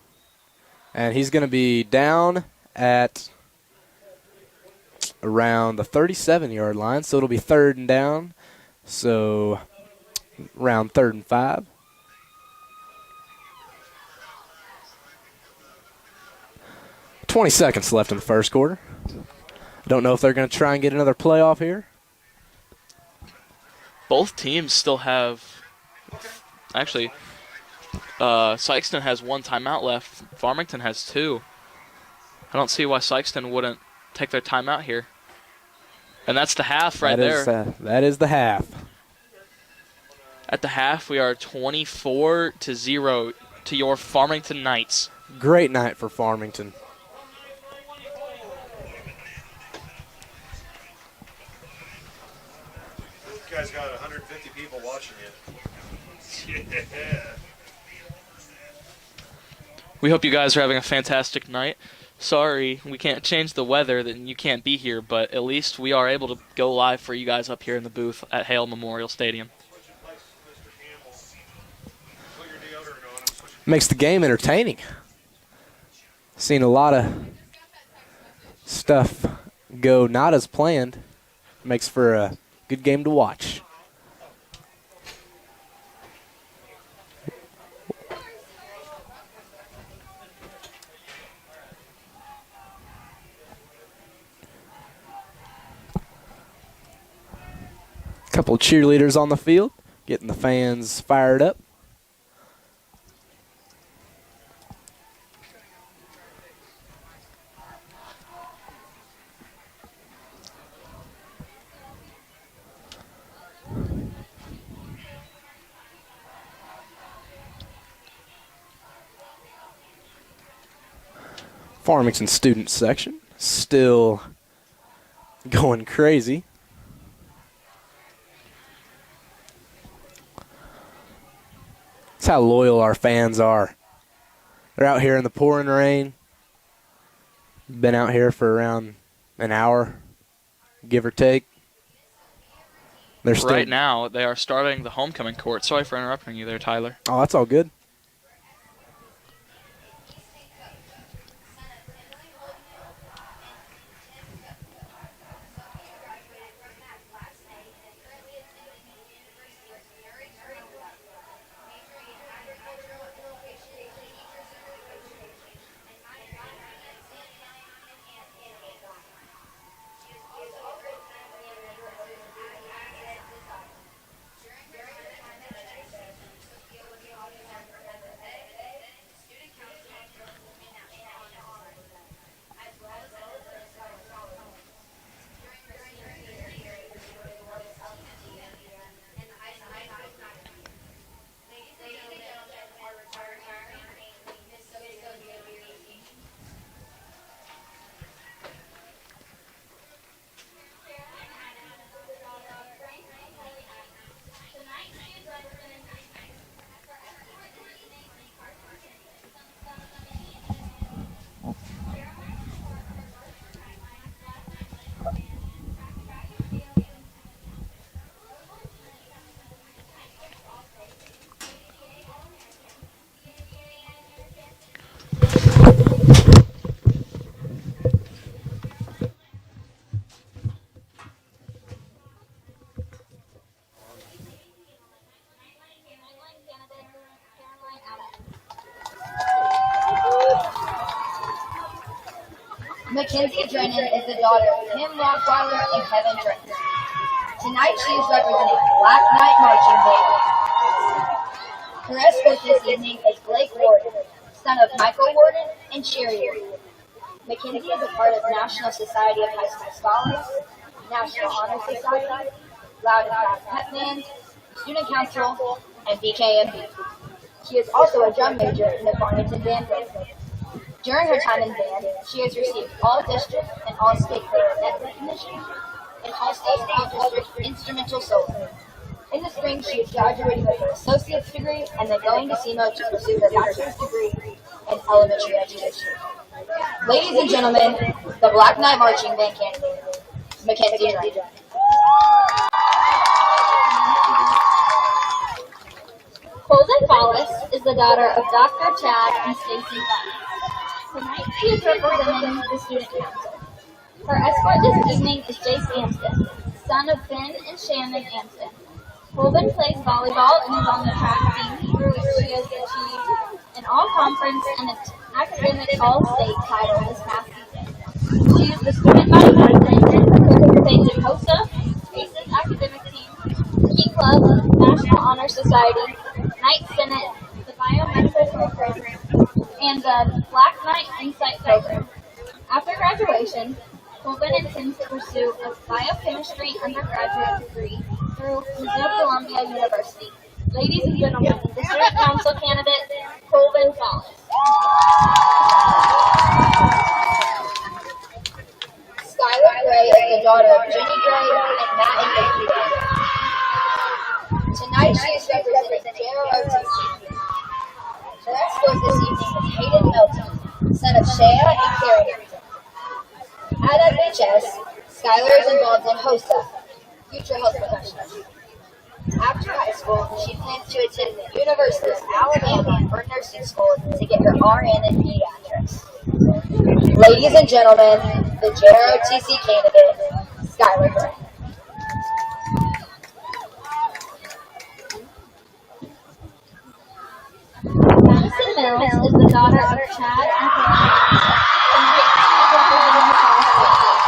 And he's going to be down at around the 37-yard line. So it'll be 3rd and down. So around 3rd and 5. $20 seconds left in the first quarter. I don't know if they're going to try and get another playoff here. Both teams still have... Actually, Sikeston has 1 timeout left. Farmington has 2. I don't see why Sikeston wouldn't take their timeout here. And that's the half right there. That is the half. At the half, we are 24-0 to your Farmington Knights. Great night for Farmington. You guys got 150 people watching you. Yeah. We hope you guys are having a fantastic night. Sorry, we can't change the weather, that you can't be here, but at least we are able to go live for you guys up here in the booth at Hale Memorial Stadium. Makes the game entertaining. Seen a lot of stuff go not as planned. Makes for a good game to watch. Couple of cheerleaders on the field, getting the fans fired up. Farmington student section still going crazy. That's how loyal our fans are. They're out here in the pouring rain. Been out here for around an hour, give or take. They're still, right now, they are starting the homecoming court. Sorry for interrupting you there, Tyler. Oh, that's all good. Mackenzie Drennan is the daughter of Kim Rockweiler and Kevin Drennan. Tonight she is representing Black Knight Marching Band. Her escort this evening is Blake Warden, son of Michael Warden and Sherry Warden. Mackenzie is a part of National Society of High School Scholars, National Honor Society, Loud and Fast Pep Band, Student Council, and BKMB. She is also a drum major in the Farmington Band program. During her time in band, she has received all district and all state clarinet recognition, and all state and all district instrumental solo. In the spring, she is graduating with her associate's degree and then going to SEMO to pursue her bachelor's degree in elementary education. Ladies and gentlemen, the Black Knight Marching Band candidate, Mackenzie Drennan. Holden Follis is the daughter of Dr. Chad and Stacy Buck. Tonight she is representing the Student Council. Her escort this evening is Jace Amston, son of Ben and Shannon Amston. Holden plays volleyball and is on the track team, through which she has achieved an all-conference and an academic all-state title this past season. She is the student body president, participates in HOSA, ACES academic team, Key Club, National Honor Society, Night Senate, the Biomedical Program, and the Black Knight Insight Program. After graduation, Colvin intends to pursue a biochemistry undergraduate degree through Mizzou Columbia University. Ladies and gentlemen, the Student Council candidate, Colvin Follis. Skylar Gray is the daughter of Jenny Gray and Matt and Nikki Gray. Tonight she is representing JROTC. Her escort this evening is Hayden Melton, son of Shea and Carrie Hampton. At FHS, Skylar is involved in HOSA, Future Health Professionals. After high school, she plans to attend the University of Alabama for nursing school to get her RN in pediatrics. Ladies and gentlemen, the JROTC candidate, Skylar Gray. Madison Mills is the daughter of Chad and Kevin. Tonight she is representing the Falls State.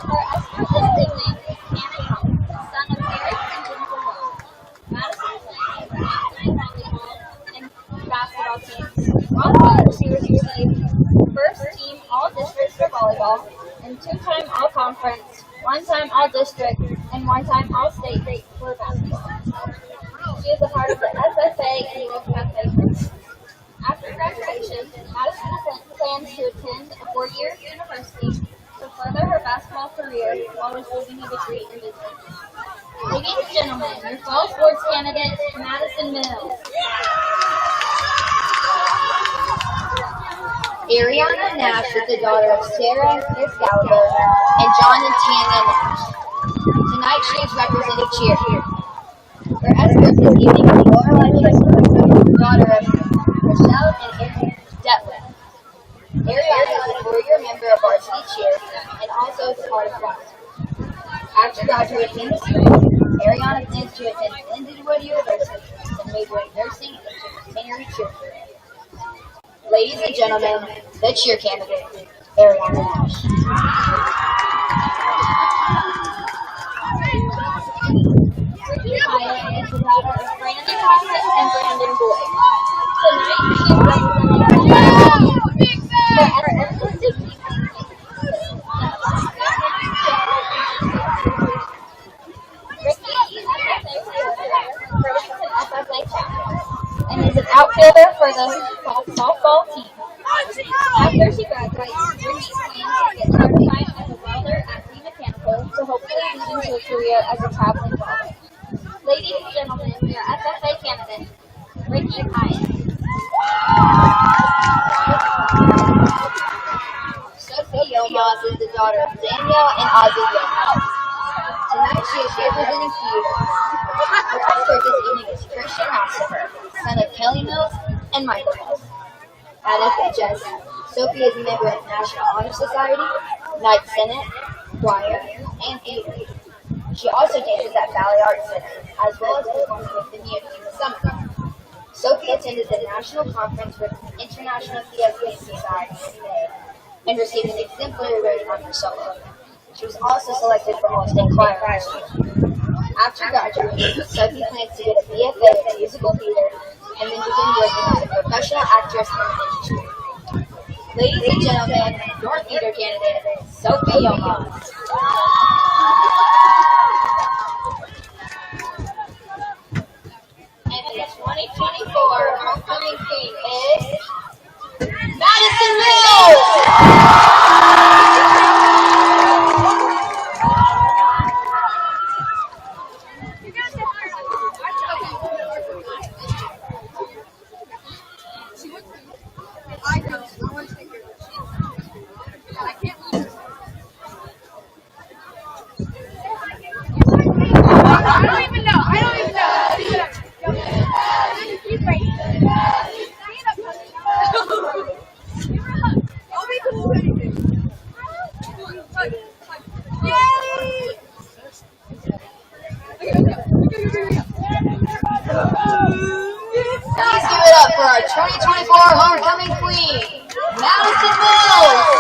Her escort this evening is Hannah Young, son of Eric and Jennifer Young. Madison plays Black Knight volleyball and basketball teams. On vault, she was received first team all-district for volleyball and two-time all-conference, one-time all-district, and one-time all-state for basketball. She is a part of the SFA and World Cafe program. After graduation, Madison plans to attend a four-year university to further her basketball career while receiving a degree in business. Ladies and gentlemen, your fall sports candidate, Madison Mills. Ariana Nash is the daughter of Sarah Excalibur and John and Tanya Nash. Tonight she is representing cheer. Her escort this evening is Lorelai Chisholm, daughter of Michelle and Aaron Detwin. Ariana is a 4-year member of Varsity cheer and also is part of class. After graduating in the spring, Ariana plans to attend Lindenwood University and major in nursing and to continue cheer career. Ladies and gentlemen, the cheer candidate, Ariana Nash. Ricky Hyatt is the daughter of Brandon Hyatt and Brandon Boyd. Tonight she is representing her escort this evening. Ricky is FFA champion and is an outfielder for the softball team. After she graduates, Ricky plans to get certified as a welder at the mechanical to hopefully lead into a career as a traveling welder. Ladies and gentlemen, your FFA candidate, Ricky Hyatt. Sophie Yilmaz is the daughter of Danielle and Ozzy Yilmaz. Tonight she is representing theater. Her escort this evening is Christian Ossifer, son of Kelly Mills and Michael Mills. At FHS, Sophie is a member of the National Honor Society, Knight Senate, choir, and theater. She also dances at Ballet Arts Center, as well as performing with the Muni in the summer. Sophie attended the National Conference with the International Theater Society in May and received an exemplary rating on her solo. She was also selected for All-State Choir last year. After graduating, Sophie plans to get a BFA in musical theater and then begin working as a professional actress in the industry. Ladies and gentlemen, your theater candidate, Sophie Yilmaz. And the 2024 homecoming queen is Madison Mills! Please give it up for our 2024 homecoming queen, Madison Mills!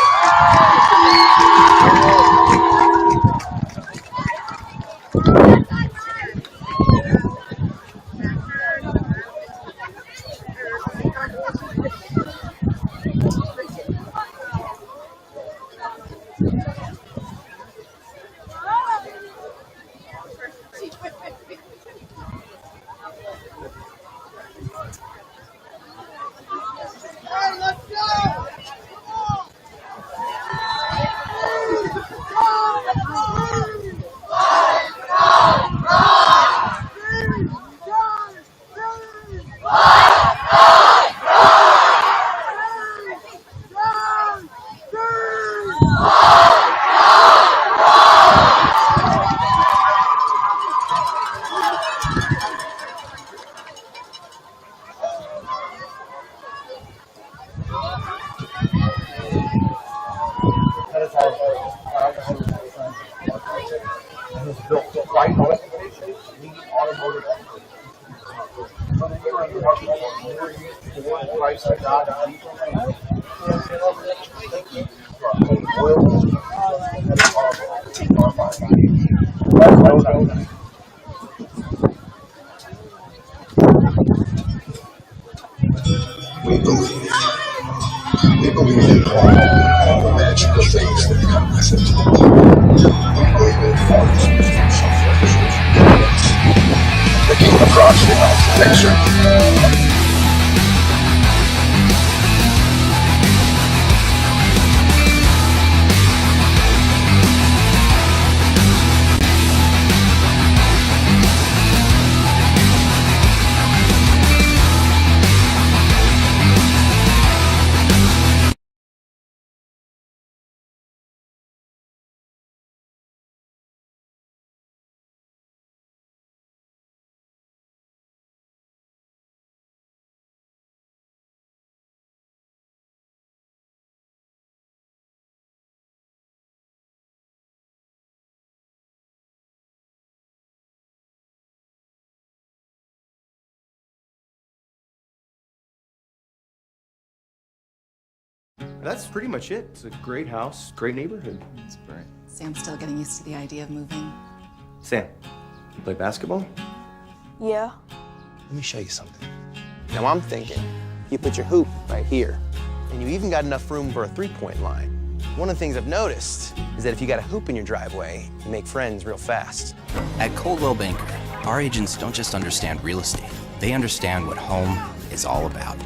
We believe in all the magical things that come with it. We believe in forms that came across the picture. That's pretty much it. It's a great house, great neighborhood. That's great. Sam's still getting used to the idea of moving. Sam, you play basketball? Yeah. Let me show you something. Now I'm thinking, you put your hoop right here, and you even got enough room for a three-point line. One of the things I've noticed is that if you got a hoop in your driveway, you make friends real fast. At Coldwell Banker, our agents don't just understand real estate. They understand what home is all about.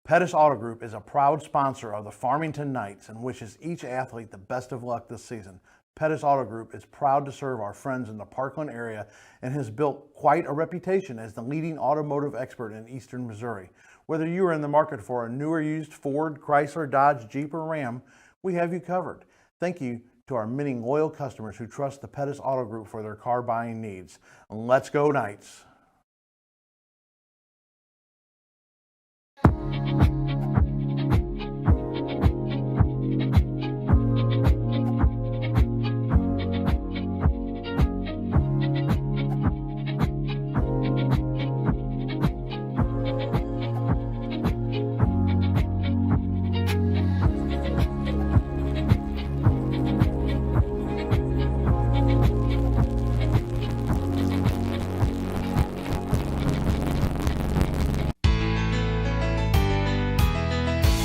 Pettis Auto Group is a proud sponsor of the Farmington Knights and wishes each athlete the best of luck this season. Pettis Auto Group is proud to serve our friends in the Parkland area and has built quite a reputation as the leading automotive expert in eastern Missouri. Whether you are in the market for a new or used Ford, Chrysler, Dodge, Jeep, or Ram, we have you covered. Thank you to our many loyal customers who trust the Pettis Auto Group for their car buying needs. Let's go Knights!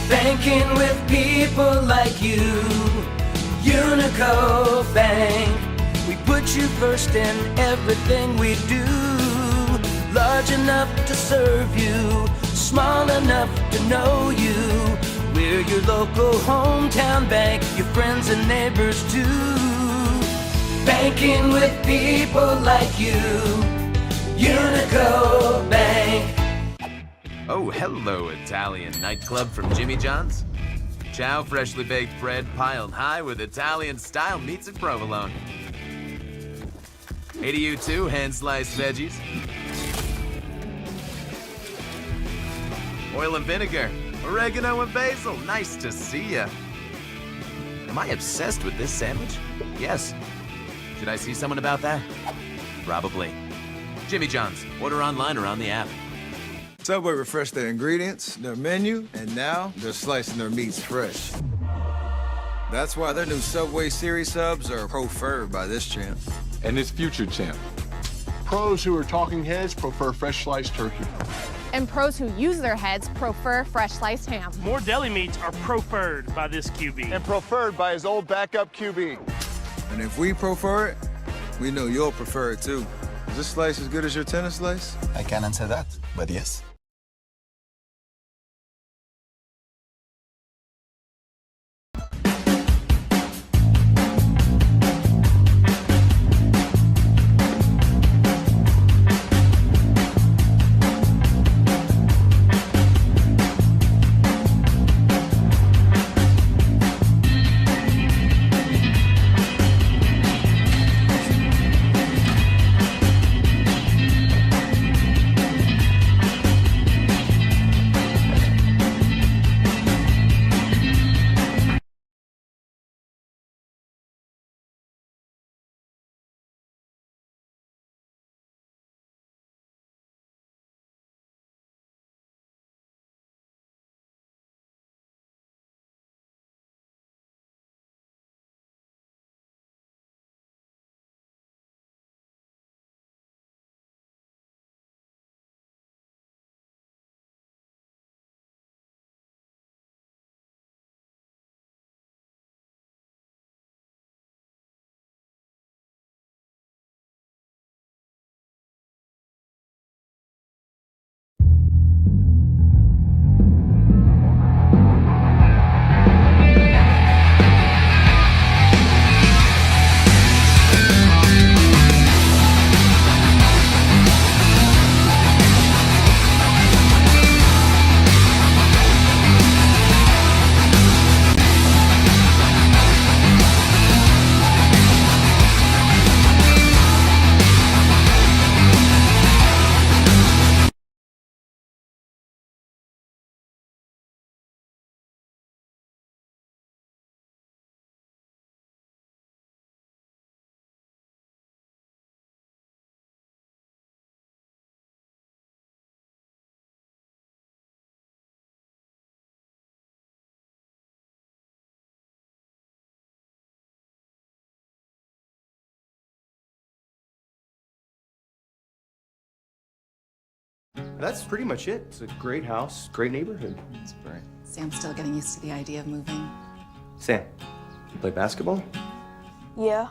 Banking with people like you, Unico Bank. We put you first in everything we do. Large enough to serve you, small enough to know you. We're your local hometown bank, your friends and neighbors too. Banking with people like you, Unico Bank. Oh, hello, Italian nightclub from Jimmy John's. Chow freshly baked bread piled high with Italian-style meats and provolone. Hey to you too, hand-sliced veggies. Oil and vinegar, oregano and basil, nice to see ya. Am I obsessed with this sandwich? Yes. Should I see someone about that? Probably. Jimmy John's, order online or on the app. Subway refreshed their ingredients, their menu, and now they're slicing their meats fresh. That's why their new Subway Series subs are preferred by this champ. And his future champ. Pros who are talking heads prefer fresh sliced turkey. And pros who use their heads prefer fresh sliced ham. More deli meats are preferred by this QB. And preferred by his old backup QB. And if we prefer it, we know you'll prefer it too. Is this slice as good as your tennis slice? I can't answer that, but yes. That's pretty much it. It's a great house, great neighborhood. That's great. Sam's still getting used to the idea of moving. Sam, you play basketball? Yeah.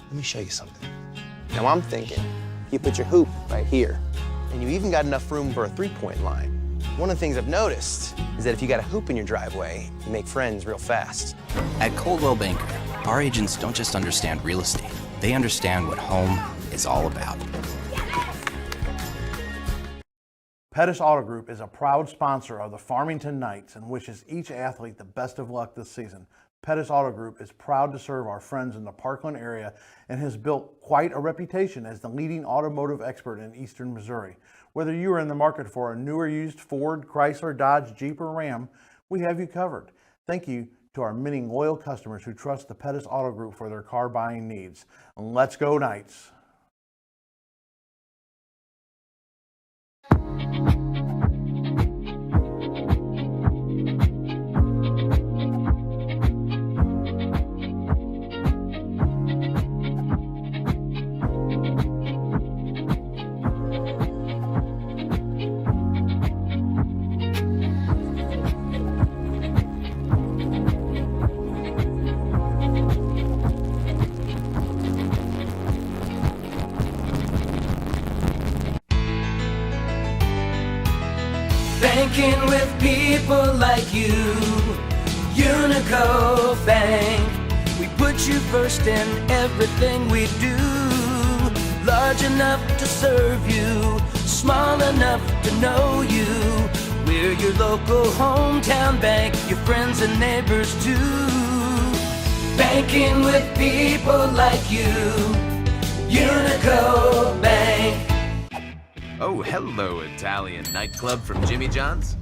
Let me show you something. Now I'm thinking, you put your hoop right here, and you even got enough room for a three-point line. One of the things I've noticed is that if you got a hoop in your driveway, you make friends real fast. At Coldwell Banker, our agents don't just understand real estate, they understand what home is all about. Pettis Auto Group is a proud sponsor of the Farmington Knights and wishes each athlete the best of luck this season. Pettis Auto Group is proud to serve our friends in the Parkland area and has built quite a reputation as the leading automotive expert in eastern Missouri. Whether you are in the market for a new or used Ford, Chrysler, Dodge, Jeep, or Ram, we have you covered. Thank you to our many loyal customers who trust the Pettis Auto Group for their car buying needs. Let's go Knights! Banking with people like you, Unico Bank. We put you first in everything we do. Large enough to serve you, small enough to know you. We're your local hometown bank, your friends and neighbors too. Banking with people like you, Unico Bank. Oh, hello, Italian nightclub from Jimmy John's.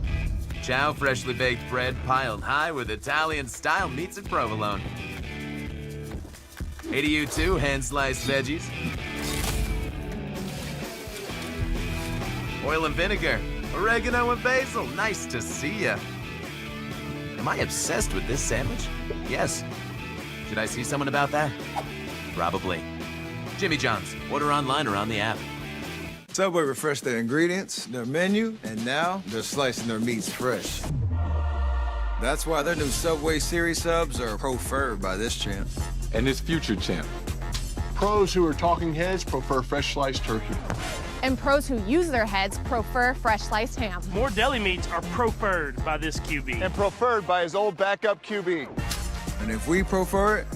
Chow freshly baked bread piled high with Italian-style meats and provolone. Hey to you too, hand-sliced veggies. Oil and vinegar, oregano and basil, nice to see ya. Am I obsessed with this sandwich? Yes. Should I see someone about that? Probably. Jimmy John's, order online or on the app. Subway refreshed their ingredients, their menu, and now they're slicing their meats fresh. That's why their new Subway Series subs are preferred by this champ. And his future champ. Pros who are talking heads prefer fresh sliced turkey. And pros who use their heads prefer fresh sliced ham. More deli meats are preferred by this QB. And preferred by his old backup QB. And if we prefer it,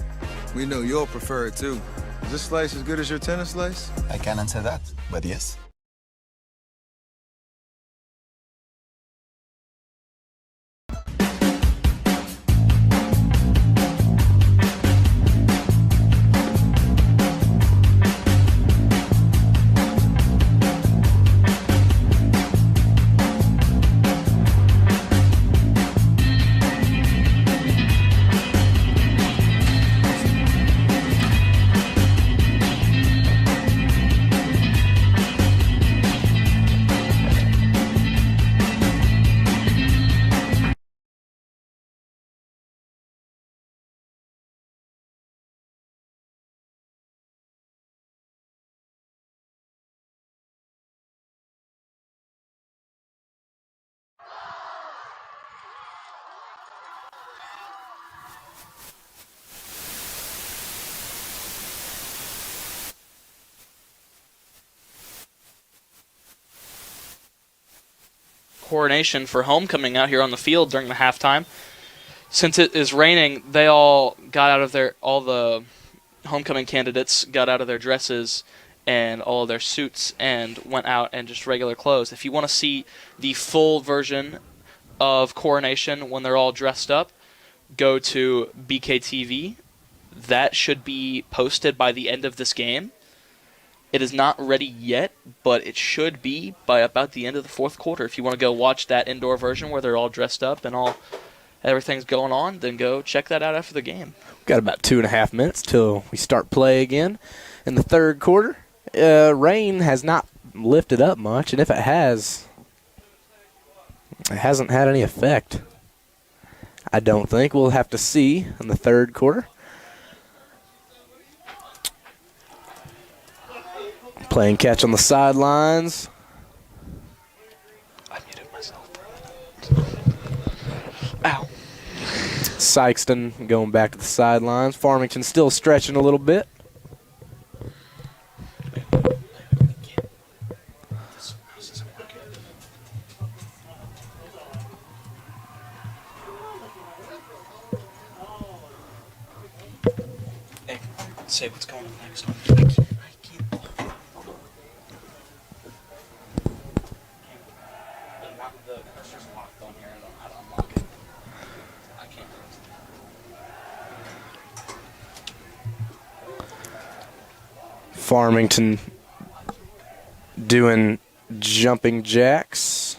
we know you'll prefer it too. Is this slice as good as your tennis slice? I can't answer that, but yes. Coronation for homecoming out here on the field during the halftime. Since it is raining, they all got out of all the homecoming candidates got out of their dresses and all of their suits and went out in just regular clothes. If you want to see the full version of Coronation when they're all dressed up, go to BKTV. That should be posted by the end of this game. It is not ready yet, but it should be by about the end of the fourth quarter. If you want to go watch that indoor version where they're all dressed up and everything's going on, then go check that out after the game. Got about 2.5 minutes till we start play again in the third quarter. Rain has not lifted up much, and if it has, it hasn't had any effect. I don't think. We'll have to see in the third quarter. Playing catch on the sidelines. Sikeston going back to the sidelines. Farmington still stretching a little bit. Hey, say what's going on next. Farmington doing jumping jacks,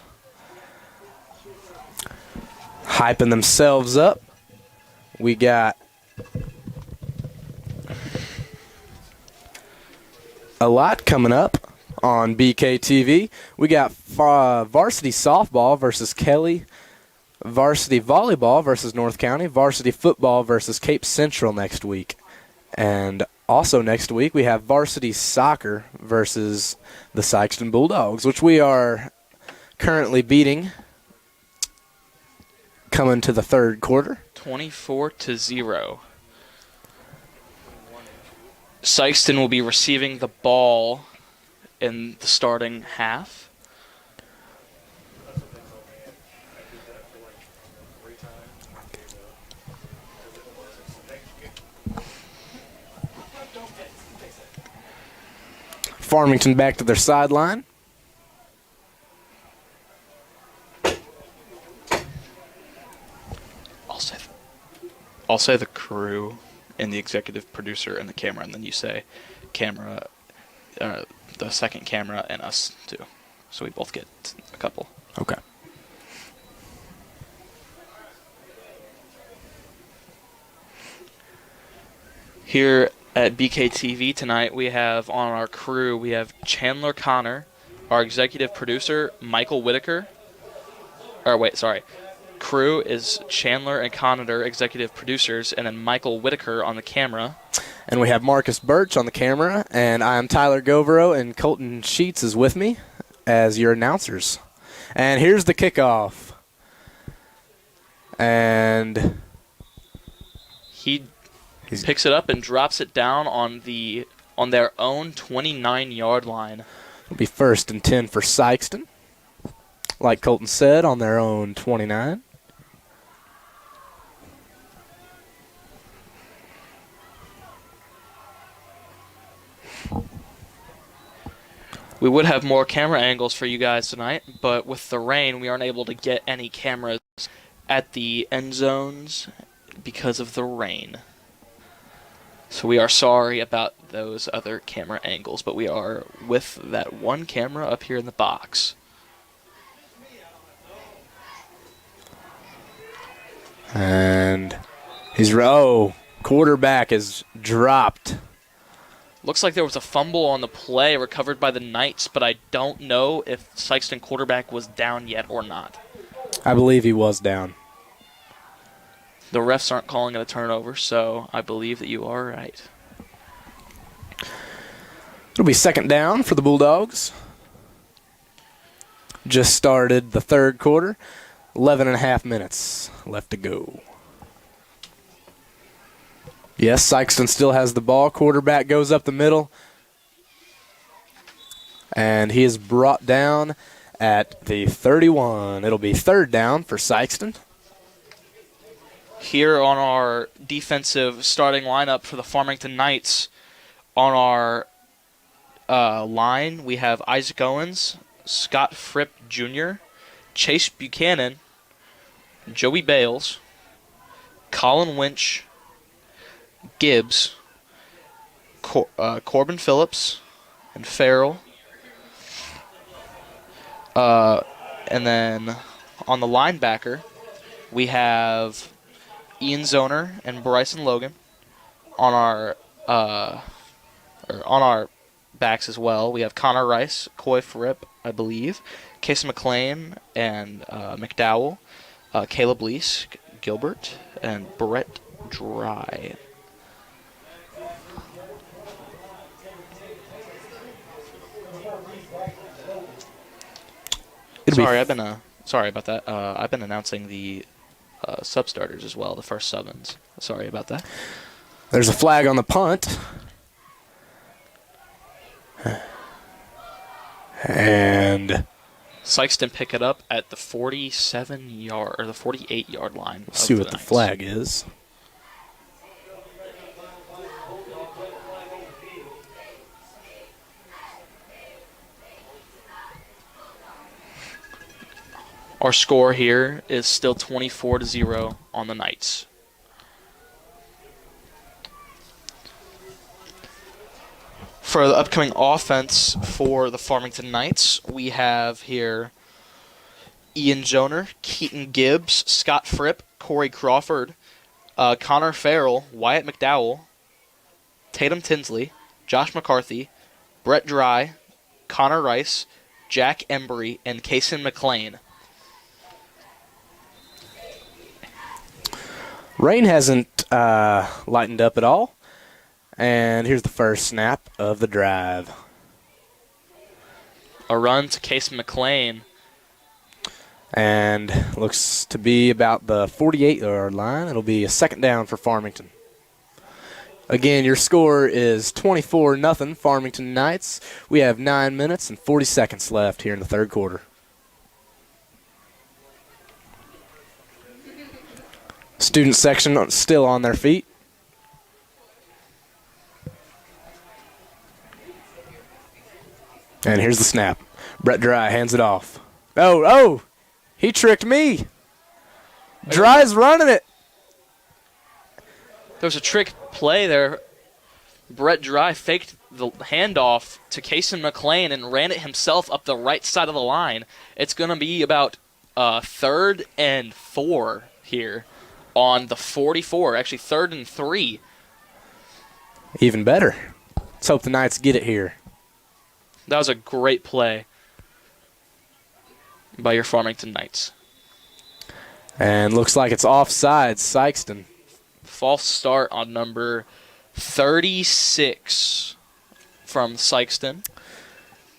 hyping themselves up. We got a lot coming up on BKTV. We got varsity softball versus Kelly, varsity volleyball versus North County, varsity football versus Cape Central next week. And also next week, we have varsity soccer versus the Sikeston Bulldogs, which we are currently beating, coming to the third quarter. 24-0. Sikeston will be receiving the ball in the starting half. Farmington back to their sideline. I'll say the crew and the executive producer and the camera, and then you say camera, the second camera, and us too. So we both get a couple. Okay. Here at BKTV tonight, we have on our crew, we have Chandler Connor, our executive producer, Michael Whitaker. Crew is Chandler and Connor, executive producers, and then Michael Whitaker on the camera. And we have Marcus Birch on the camera, and I'm Tyler Govero, and Colton Sheets is with me as your announcers. And here's the kickoff. And he picks it up and drops it down on their own 29-yard line. It'll be 1st and 10 for Sikeston. Like Colton said, on their own 29. We would have more camera angles for you guys tonight, but with the rain, we aren't able to get any cameras at the end zones because of the rain. So we are sorry about those other camera angles, but we are with that one camera up here in the box. And quarterback is dropped. Looks like there was a fumble on the play recovered by the Knights, but I don't know if Sikeston quarterback was down yet or not. I believe he was down. The refs aren't calling it a turnover, so I believe that you are right. It'll be 2nd down for the Bulldogs. Just started the third quarter. 11.5 minutes left to go. Yes, Sikeston still has the ball. Quarterback goes up the middle. And he is brought down at the 31. It'll be 3rd down for Sikeston. Here on our defensive starting lineup for the Farmington Knights, on our line, we have Isaac Owens, Scott Fripp Jr., Chase Buchanan, Joey Bales, Colin Winch, Gibbs, Corbin Phillips, and Farrell. And then on the linebacker, we have Ian Zoner and Bryson Logan. On our backs as well, we have Connor Rice, Coy Fripp, I believe, Casey McLean and McDowell, Caleb Lease, Gilbert, and Brett Dry. Sorry about that. I've been announcing the sub-starters as well, the first sub-ins. Sorry about that. There's a flag on the punt. And Sikeston pick it up at the 47-yard or the 48-yard line. Let's see what the flag is. Our score here is still 24-0 on the Knights. For the upcoming offense for the Farmington Knights, we have here Ian Joner, Keaton Gibbs, Scott Fripp, Corey Crawford, Connor Farrell, Wyatt McDowell, Tatum Tinsley, Josh McCarthy, Brett Dry, Connor Rice, Jack Embry, and Kason McLean. Rain hasn't lightened up at all. And here's the first snap of the drive. A run to Kason McLean. And looks to be about the 48-yard line. It'll be a second down for Farmington. Again, your score is 24-0 Farmington Knights. We have 9 minutes and 40 seconds left here in the third quarter. Student section still on their feet. And here's the snap. Brett Dry hands it off. Oh, he tricked me. Dry's running it. There was a trick play there. Brett Dry faked the handoff to Kason McLean and ran it himself up the right side of the line. It's going to be about 3rd and 4 here on the 44. Actually, 3rd and 3. Even better. Let's hope the Knights get it here. That was a great play by your Farmington Knights. And looks like it's offside, Sikeston. False start on number 36 from Sikeston.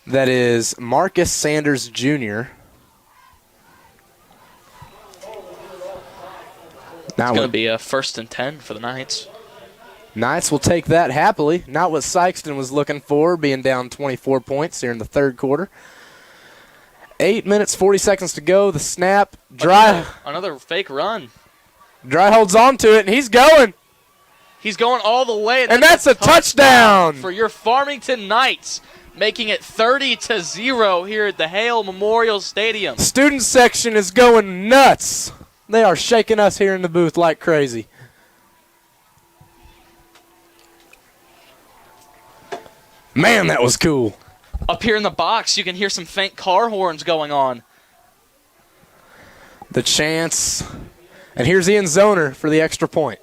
That is Marcus Sanders Jr. It's going to be a 1st and 10 for the Knights. Knights will take that happily. Not what Sikeston was looking for, being down 24 points here in the third quarter. 8 minutes, 40 seconds to go. The snap. Dry. Another fake run. Dry holds on to it, and he's going. He's going all the way. And that's a touchdown for your Farmington Knights, making it 30-0 here at the Hale Memorial Stadium. Student section is going nuts. They are shaking us here in the booth like crazy. Man, that was cool. Up here in the box, you can hear some faint car horns going on. The chance. And here's Ian Zoner for the extra point.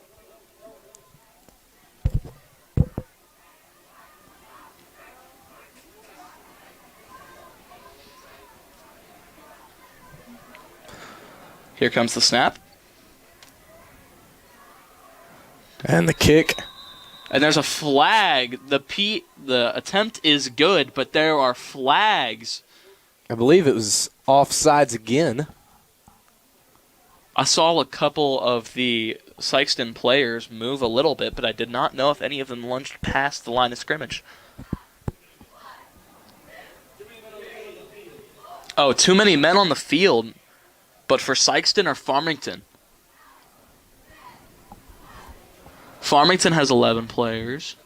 Here comes the snap. And the kick. And there's a flag. The attempt is good, but there are flags. I believe it was offsides again. I saw a couple of the Sikeston players move a little bit, but I did not know if any of them lunged past the line of scrimmage. Oh, too many men on the field, but for Sikeston or Farmington? Farmington has 11 players.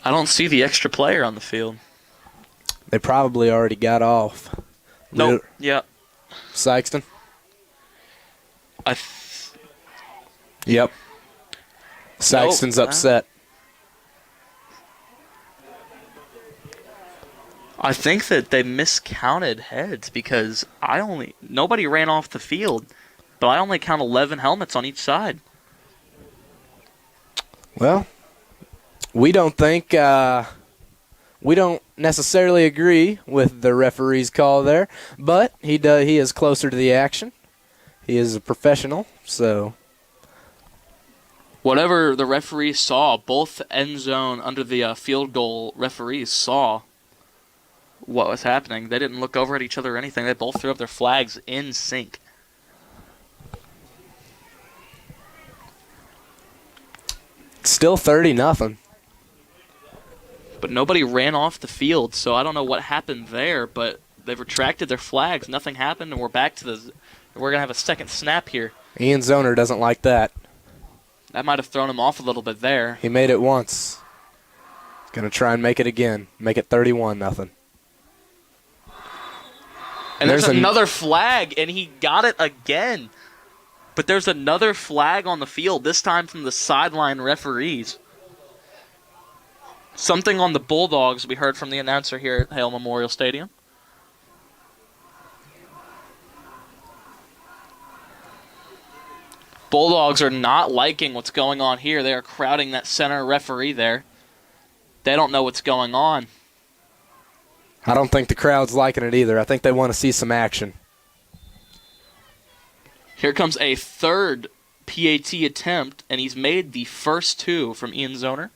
I don't see the extra player on the field. They probably already got off. Nope. Yeah. Sikeston? Yep. Sikeston's upset. I think that they miscounted heads because nobody ran off the field, but I only count 11 helmets on each side. Well, we don't necessarily agree with the referee's call there, but he is closer to the action. He is a professional, so whatever the referee saw, both end zone under the field goal referees saw what was happening. They didn't look over at each other or anything. They both threw up their flags in sync. Still 30-0. But nobody ran off the field, so I don't know what happened there, but they've retracted their flags. Nothing happened, and we're back to the... We're going to have a second snap here. Ian Zoner doesn't like that. That might have thrown him off a little bit there. He made it once. He's going to try and make it again. Make it 31-0. And there's another flag, and he got it again. But there's another flag on the field, this time from the sideline referees. Something on the Bulldogs we heard from the announcer here at Hale Memorial Stadium. Bulldogs are not liking what's going on here. They are crowding that center referee there. They don't know what's going on. I don't think the crowd's liking it either. I think they want to see some action. Here comes a third PAT attempt, and he's made the first two from Ian Zoner.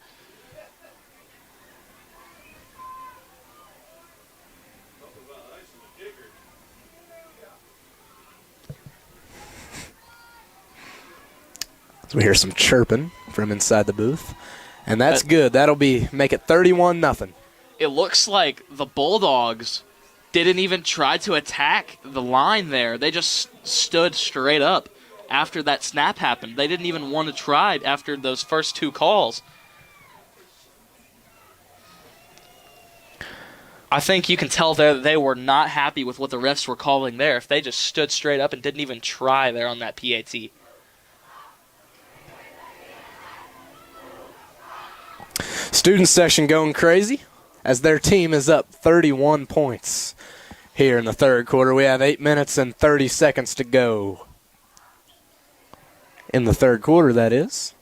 So we hear some chirping from inside the booth, and that's good. That'll make it 31-0. It looks like the Bulldogs didn't even try to attack the line there. They just stood straight up after that snap happened. They didn't even want to try after those first two calls. I think you can tell there that they were not happy with what the refs were calling there if they just stood straight up and didn't even try there on that PAT. Student section going crazy as their team is up 31 points here in the third quarter. We have 8 minutes and 30 seconds to go. In the third quarter, that is.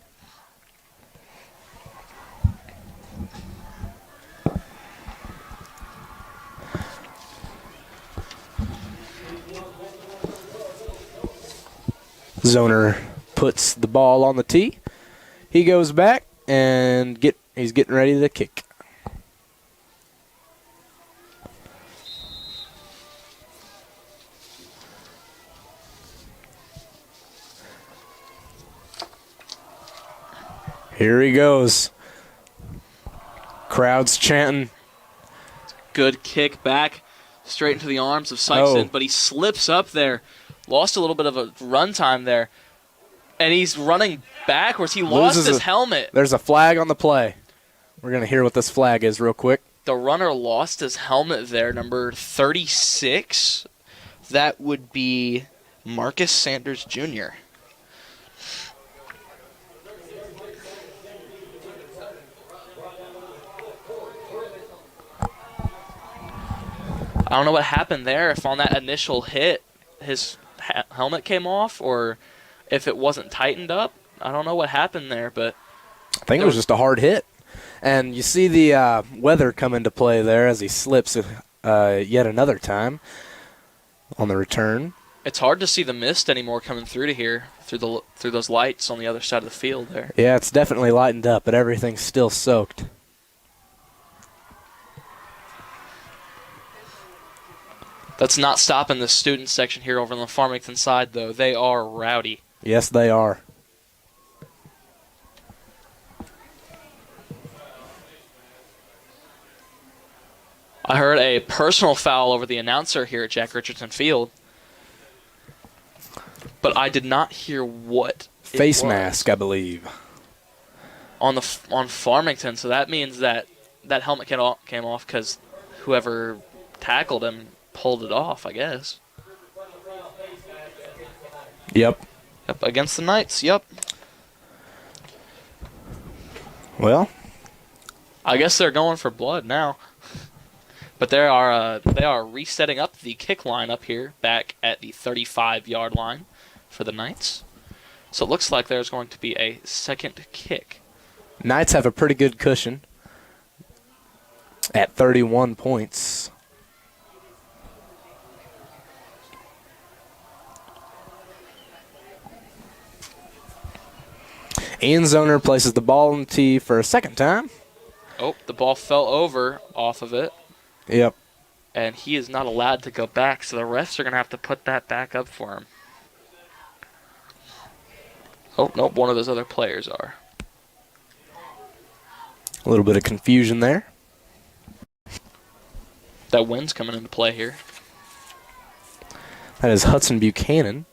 Zoner puts the ball on the tee. He goes back and he's getting ready to kick. Here he goes. Crowd's chanting. Good kick back straight into the arms of Sikeston, Oh. but he slips up there. Lost a little bit of a run time there. And he's running backwards. He lost his helmet. There's a flag on the play. We're going to hear what this flag is real quick. The runner lost his helmet there, number 36. That would be Marcus Sanders Jr. I don't know what happened there, if on that initial hit his helmet came off or if it wasn't tightened up. I don't know what happened there, but I think it was just a hard hit. And you see the weather come into play there as he slips yet another time on the return. it's hard to see the mist anymore coming through to here, through those lights on the other side of the field there. Yeah, it's definitely lightened up, but everything's still soaked. That's not stopping the student section here over on the Farmington side, though. They are rowdy. Yes, they are. I heard a personal foul over the announcer here at Jack Richardson Field, but I did not hear what Face mask, I believe. On Farmington, so that means that helmet came off because whoever tackled him pulled it off, I guess. Yep. Yep, against the Knights, yep. Well, I guess they're going for blood now. But they are resetting up the kick line up here, back at the 35-yard line for the Knights. So it looks like there's going to be a second kick. Knights have a pretty good cushion at 31 points. Ian Zoner places the ball on the tee for a second time. Oh, the ball fell over off of it. Yep. and he is not allowed to go back, so the refs are going to have to put that back up for him. Oh, nope, one of those other players are. A little bit of confusion there. That wind's coming into play here. That is Hudson Buchanan.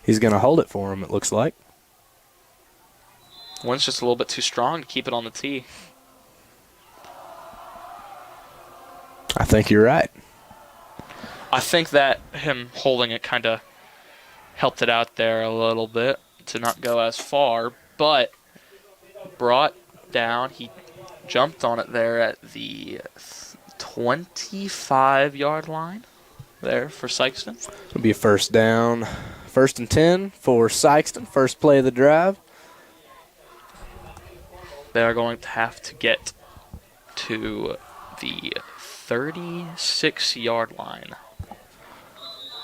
He's going to hold it for him, it looks like. Wind's just a little bit too strong to keep it on the tee. I think you're right. I think that him holding it kind of helped it out there a little bit to not go as far, but brought down, he jumped on it there at the 25-yard line there for Sikeston. It'll be a first down. 1st and 10 for Sikeston. First play of the drive. They are going to have to get to the 36-yard line.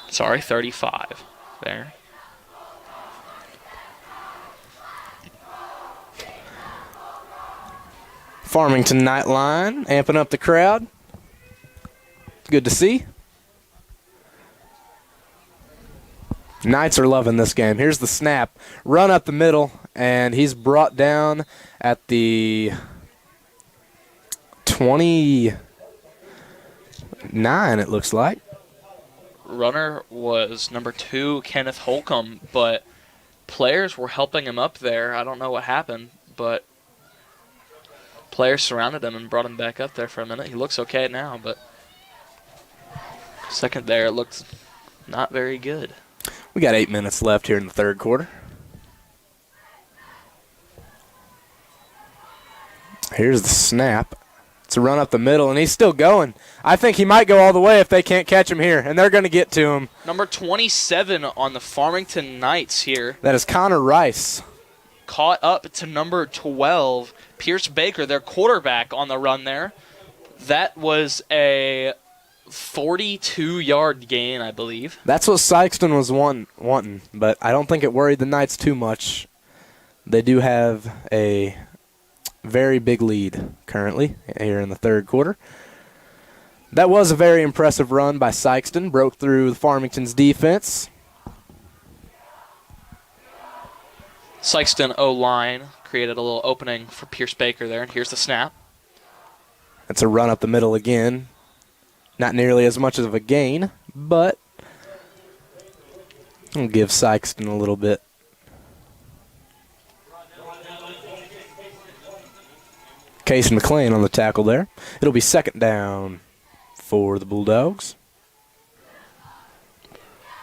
Sorry, 35 there. Farmington Nightline amping up the crowd. Good to see. Knights are loving this game. Here's the snap. Run up the middle, and he's brought down at the 29, it looks like. Runner was number 2, Kenneth Holcomb, but players were helping him up there. I don't know what happened, but players surrounded him and brought him back up there for a minute. He looks okay now, but second there, it looked not very good. We got 8 minutes left here in the third quarter. Here's the snap. It's a run up the middle, and he's still going. I think he might go all the way if they can't catch him here, and they're going to get to him. Number 27 on the Farmington Knights here. That is Connor Rice. Caught up to number 12, Pierce Baker, their quarterback, on the run there. That was a 42-yard gain, I believe. That's what Sikeston was wanting, but I don't think it worried the Knights too much. They do have a very big lead currently here in the third quarter. That was a very impressive run by Sikeston. Broke through Farmington's defense. Sikeston O-line created a little opening for Pierce Baker there, and here's the snap. That's a run up the middle again. Not nearly as much of a gain, but I'll give Sikeston a little bit. Case McLean on the tackle there. It'll be second down for the Bulldogs.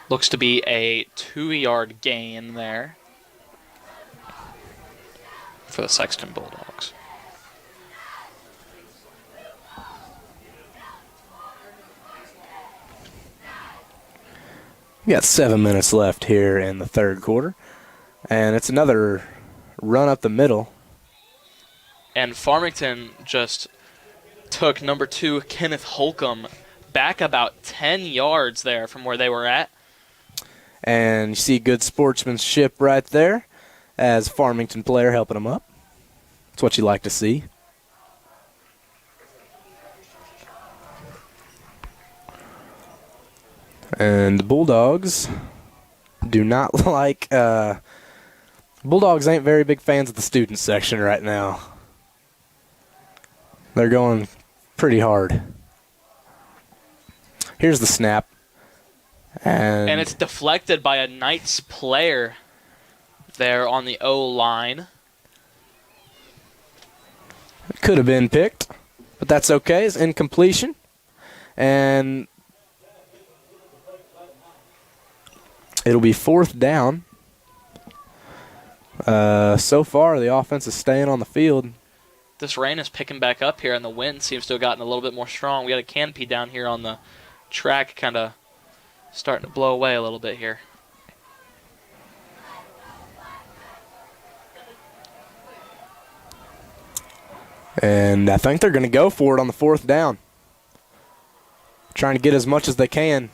Looks to be a 2-yard gain there for the Sikeston Bulldogs. We got 7 minutes left here in the third quarter, and it's another run up the middle. And Farmington just took number 2, Kenneth Holcomb, back about 10 yards there from where they were at. And you see good sportsmanship right there as a Farmington player helping him up. That's what you like to see. And the Bulldogs do not like... Bulldogs ain't very big fans of the student section right now. They're going pretty hard. Here's the snap. And it's deflected by a Knights player there on the O-line. It could have been picked, but that's okay. It's incompletion. And it'll be fourth down. So far, the offense is staying on the field. This rain is picking back up here, and the wind seems to have gotten a little bit more strong. We got a canopy down here on the track kind of starting to blow away a little bit here. And I think they're going to go for it on the fourth down. Trying to get as much as they can.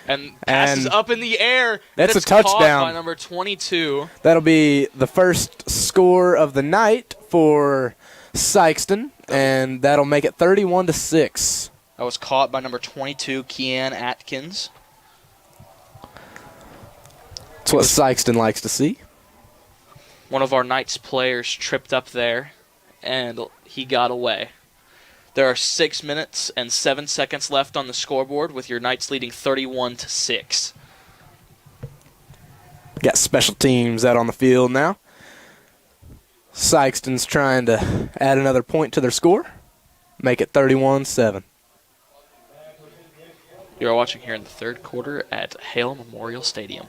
And passes up in the air. That's a caught touchdown by number 22. That'll be the first score of the night for Sikeston, and that'll make it 31-6. That was caught by number 22, Kean Atkins. That's what Sikeston likes to see. One of our Knights players tripped up there, and he got away. There are 6 minutes and 7 seconds left on the scoreboard, with your Knights leading 31-6. Got special teams out on the field now. Sikeston's trying to add another point to their score, make it 31-7. You're watching here in the third quarter at Hale Memorial Stadium.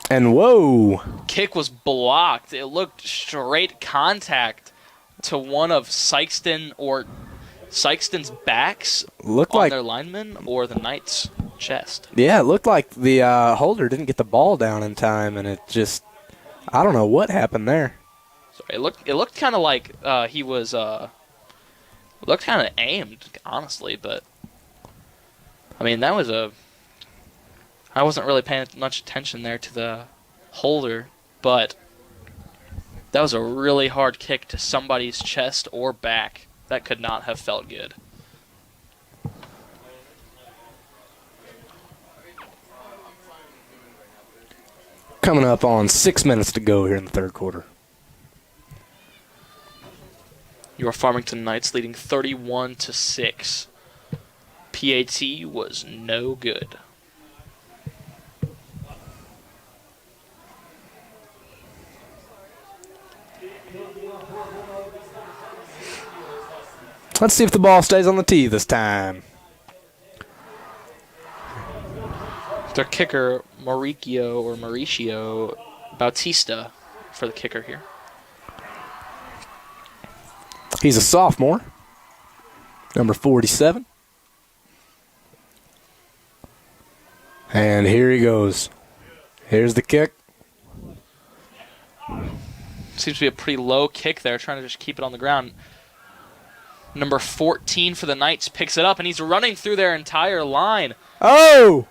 And whoa! Kick was blocked. It looked straight contact to one of Sikeston's backs Looked on like their lineman or the Knights' chest. Yeah, it looked like the holder didn't get the ball down in time, and it just, I don't know what happened there. So it looked kind of like he was looked kind of aimed, honestly, but I mean that was I wasn't really paying much attention there to the holder, but that was a really hard kick to somebody's chest or back. That could not have felt good. Coming up on 6 minutes to go here in the third quarter. Your Farmington Knights leading 31-6. PAT was no good. Let's see if the ball stays on the tee this time. Their kicker, Mauricio Bautista, for the kicker here. He's a sophomore, number 47. And here he goes. Here's the kick. Seems to be a pretty low kick there, trying to just keep it on the ground. Number 14 for the Knights picks it up, and he's running through their entire line. Oh!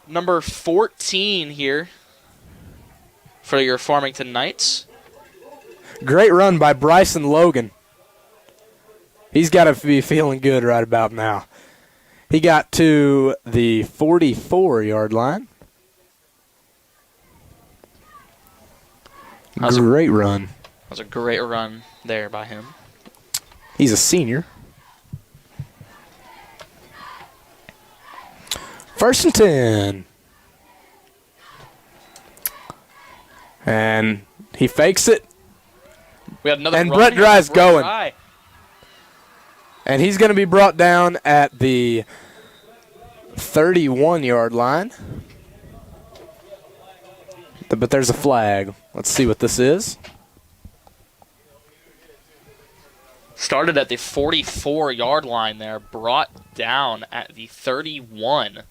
Number 14 here for your Farmington Knights. Great run by Bryson Logan. He's got to be feeling good right about now. He got to the 44-yard line. Great run. That was a great run there by him. He's a senior. First and 10. And he fakes it. We had another and run Brett here Dry's by Brett going. Dry. And he's going to be brought down at the 31-yard line. But there's a flag. Let's see what this is. Started at the 44-yard line there, brought down at the 31.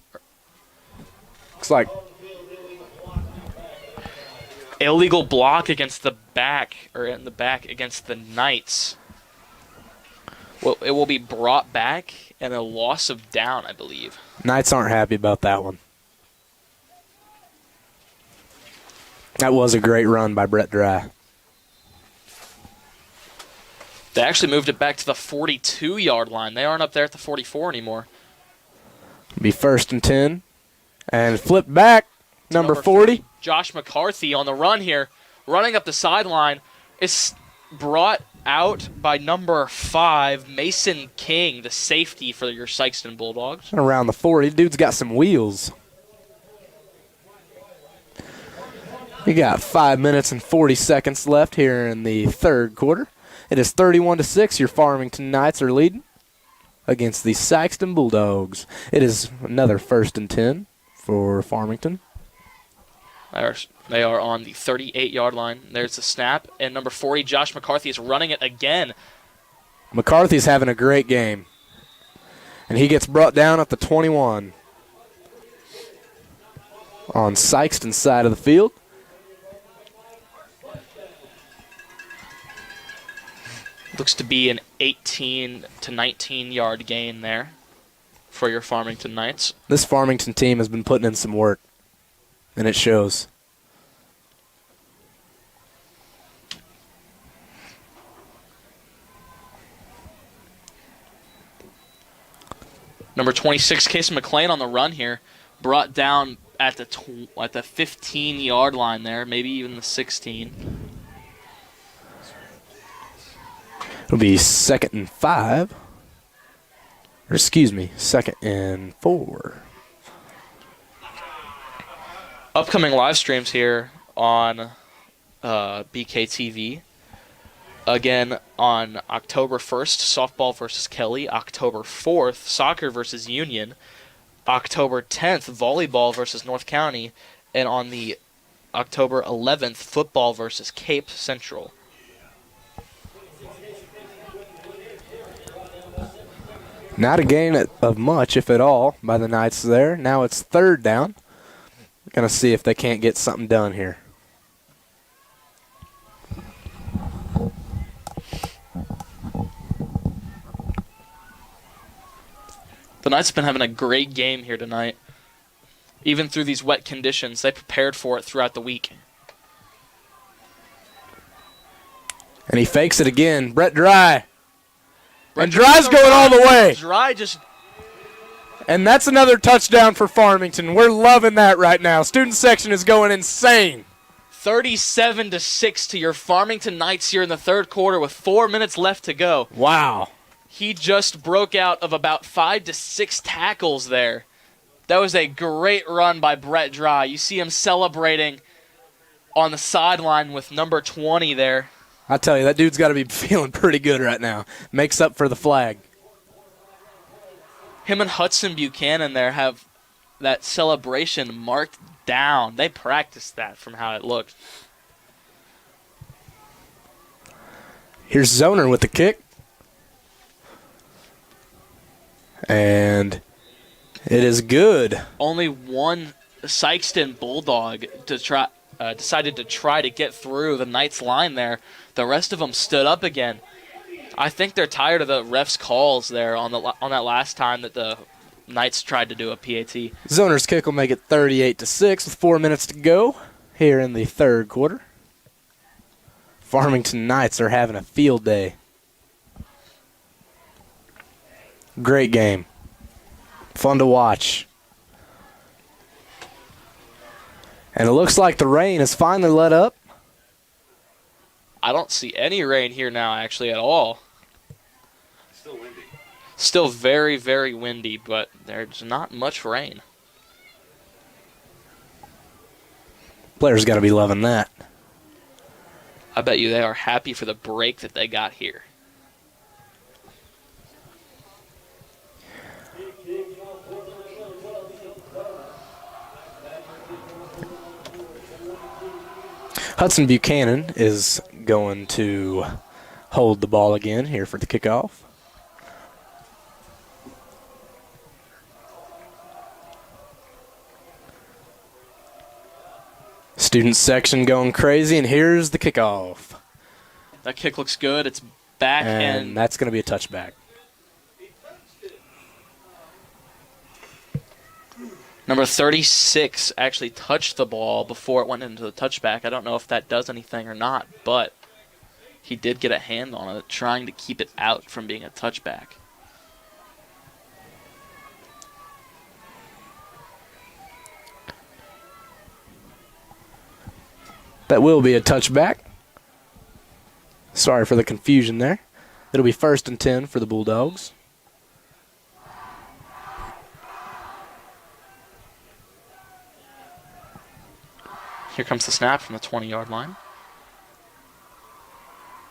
Looks like illegal block against the back, or in the back against the Knights. Well, it will be brought back and a loss of down, I believe. Knights aren't happy about that one. That was a great run by Brett Dry. They actually moved it back to the 42-yard line. They aren't up there at the 44 anymore. Be first and 10. And flip back, number 40. Josh McCarthy on the run here, running up the sideline, is brought out by number 5, Mason King, the safety for your Sikeston Bulldogs. Around the 40. Dude's got some wheels. We got 5 minutes and 40 seconds left here in the third quarter. It is 31-6. Your Farmington Knights are leading against the Sikeston Bulldogs. It is another first and 10 for Farmington. They are on the 38-yard line. There's the snap, and number 40, Josh McCarthy, is running it again. McCarthy's having a great game. And he gets brought down at the 21 on Sikeston's side of the field. Looks to be an 18 to 19-yard gain there for your Farmington Knights. This Farmington team has been putting in some work, and it shows. Number 26, Casey McLean on the run here. Brought down at the 15-yard line there, maybe even the 16. It'll be 2nd and 5. Or excuse me, 2nd and 4. Upcoming live streams here on BKTV. Again, on October 1st, softball versus Kelly. October 4th, soccer versus Union. October 10th, volleyball versus North County. And on the October 11th, football versus Cape Central. Not a gain of much, if at all, by the Knights there. Now it's 3rd down. Going to see if they can't get something done here. The Knights have been having a great game here tonight. Even through these wet conditions, they prepared for it throughout the week. And he fakes it again. Brett Dry. And Dry's going all the way. Dry just... And that's another touchdown for Farmington. We're loving that right now. Student section is going insane. 37-6 to your Farmington Knights here in the 3rd quarter with 4 minutes left to go. Wow. He just broke out of about 5 to 6 tackles there. That was a great run by Brett Dry. You see him celebrating on the sideline with number 20 there. I tell you, that dude's got to be feeling pretty good right now. Makes up for the flag. Him and Hudson Buchanan there have that celebration marked down. They practiced that from how it looked. Here's Zoner with the kick. And it is good. Only one Sikeston Bulldog decided to try to get through the Knights line there. The rest of them stood up again. I think they're tired of the refs' calls there on that last time that the Knights tried to do a PAT. Zoner's kick will make it 38-6 with 4 minutes to go here in the 3rd quarter. Farmington Knights are having a field day. Great game. Fun to watch. And it looks like the rain has finally let up. I don't see any rain here now, actually, at all. Still windy. Still very, very windy, but there's not much rain. Players got to be loving that. I bet you they are happy for the break that they got here. Hudson Buchanan is going to hold the ball again here for the kickoff. Student section going crazy, and here's the kickoff. That kick looks good. It's back, and that's going to be a touchback. Number 36 actually touched the ball before it went into the touchback. I don't know if that does anything or not, but he did get a hand on it, trying to keep it out from being a touchback. That will be a touchback. Sorry for the confusion there. It'll be 1st and 10 for the Bulldogs. Here comes the snap from the 20-yard line.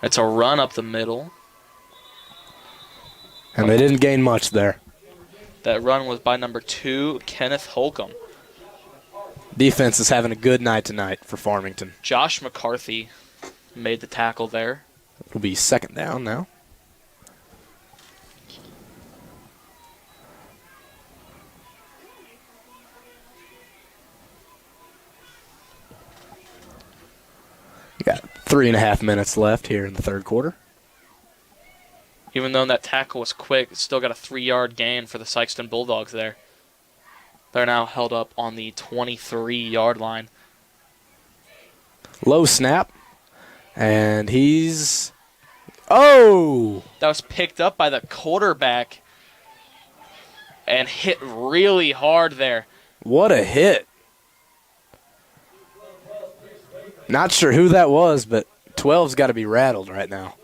It's a run up the middle. And they didn't gain much there. That run was by number 2, Kenneth Holcomb. Defense is having a good night tonight for Farmington. Josh McCarthy made the tackle there. It'll be 2nd down now. You got 3.5 minutes left here in the 3rd quarter. Even though that tackle was quick, it's still got a 3-yard gain for the Sikeston Bulldogs there. They're now held up on the 23-yard line. Low snap. And he's... Oh! That was picked up by the quarterback. and hit really hard there. What a hit. Not sure who that was, but 12's got to be rattled right now.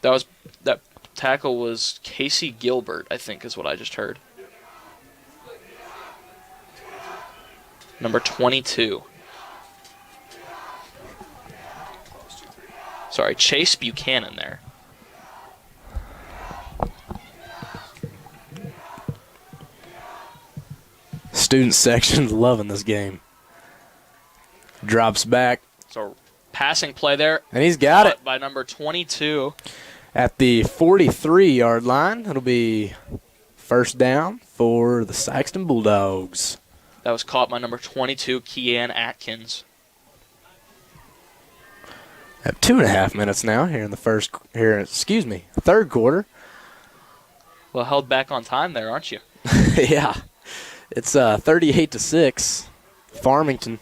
That tackle was Casey Gilbert, I think is what I just heard. Number 22. Sorry, Chase Buchanan there. Student section loving this game. Drops back. So passing play there. And he's got it. By number 22. At the 43-yard line, it'll be first down for the Sikeston Bulldogs. That was caught by number 22, Keann Atkins. At 2.5 minutes now here in the third quarter. Well, held back on time there, aren't you? Yeah. It's 38-6, Farmington.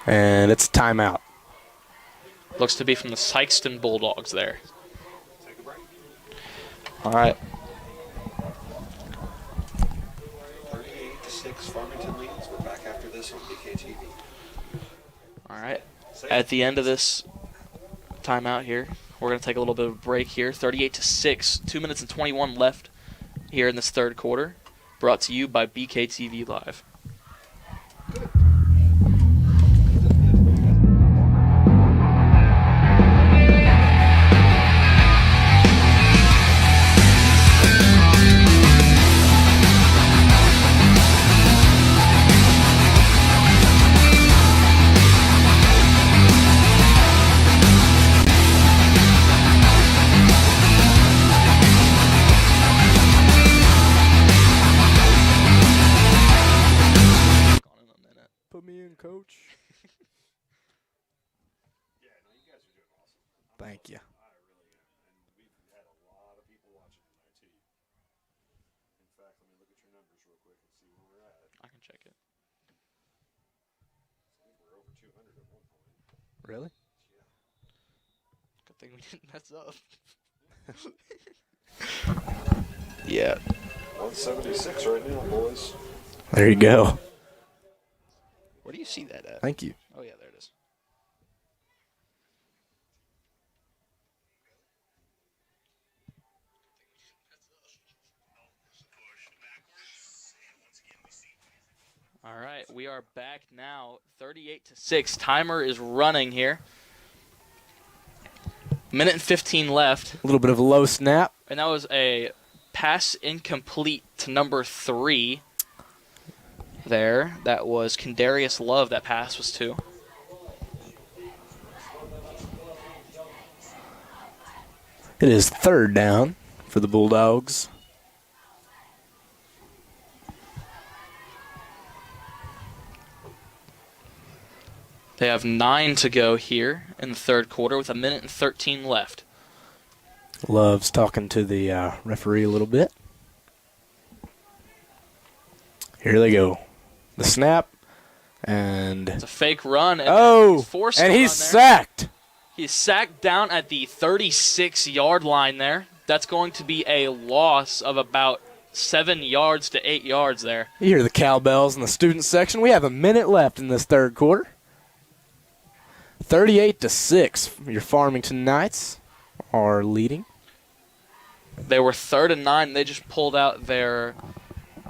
And it's timeout. Looks to be from the Sikeston Bulldogs there. All right. 38-6, Farmington leads. We're back after this on BKTV. All right. At the end of this timeout here, we're going to take a little bit of a break here. 38-6, 2 minutes and 21 left here in this third quarter. Brought to you by BKTV Live. Coach. Thank you. I can check it. Really? Good thing we didn't mess up. Yeah. 176 right now, boys. There you go. Where do you see that at? Thank you. Oh, yeah, there it is. All right, we are back now. 38-6. Timer is running here. Minute and 15 left. A little bit of a low snap. And that was a pass incomplete to number 3. There, that was Kendarius Love. That pass was to. It is third down for the Bulldogs. They have 9 to go here in the third quarter with a minute and 13 left. Love's talking to the referee a little bit. Here they go. The snap, and it's a fake run. And and he's sacked. He's sacked down at the 36-yard line there. That's going to be a loss of about 7 yards to 8 yards there. You hear the cowbells in the student section. We have a minute left in this third quarter. 38-6. Your Farmington Knights are leading. They were 3rd and 9. They just pulled out their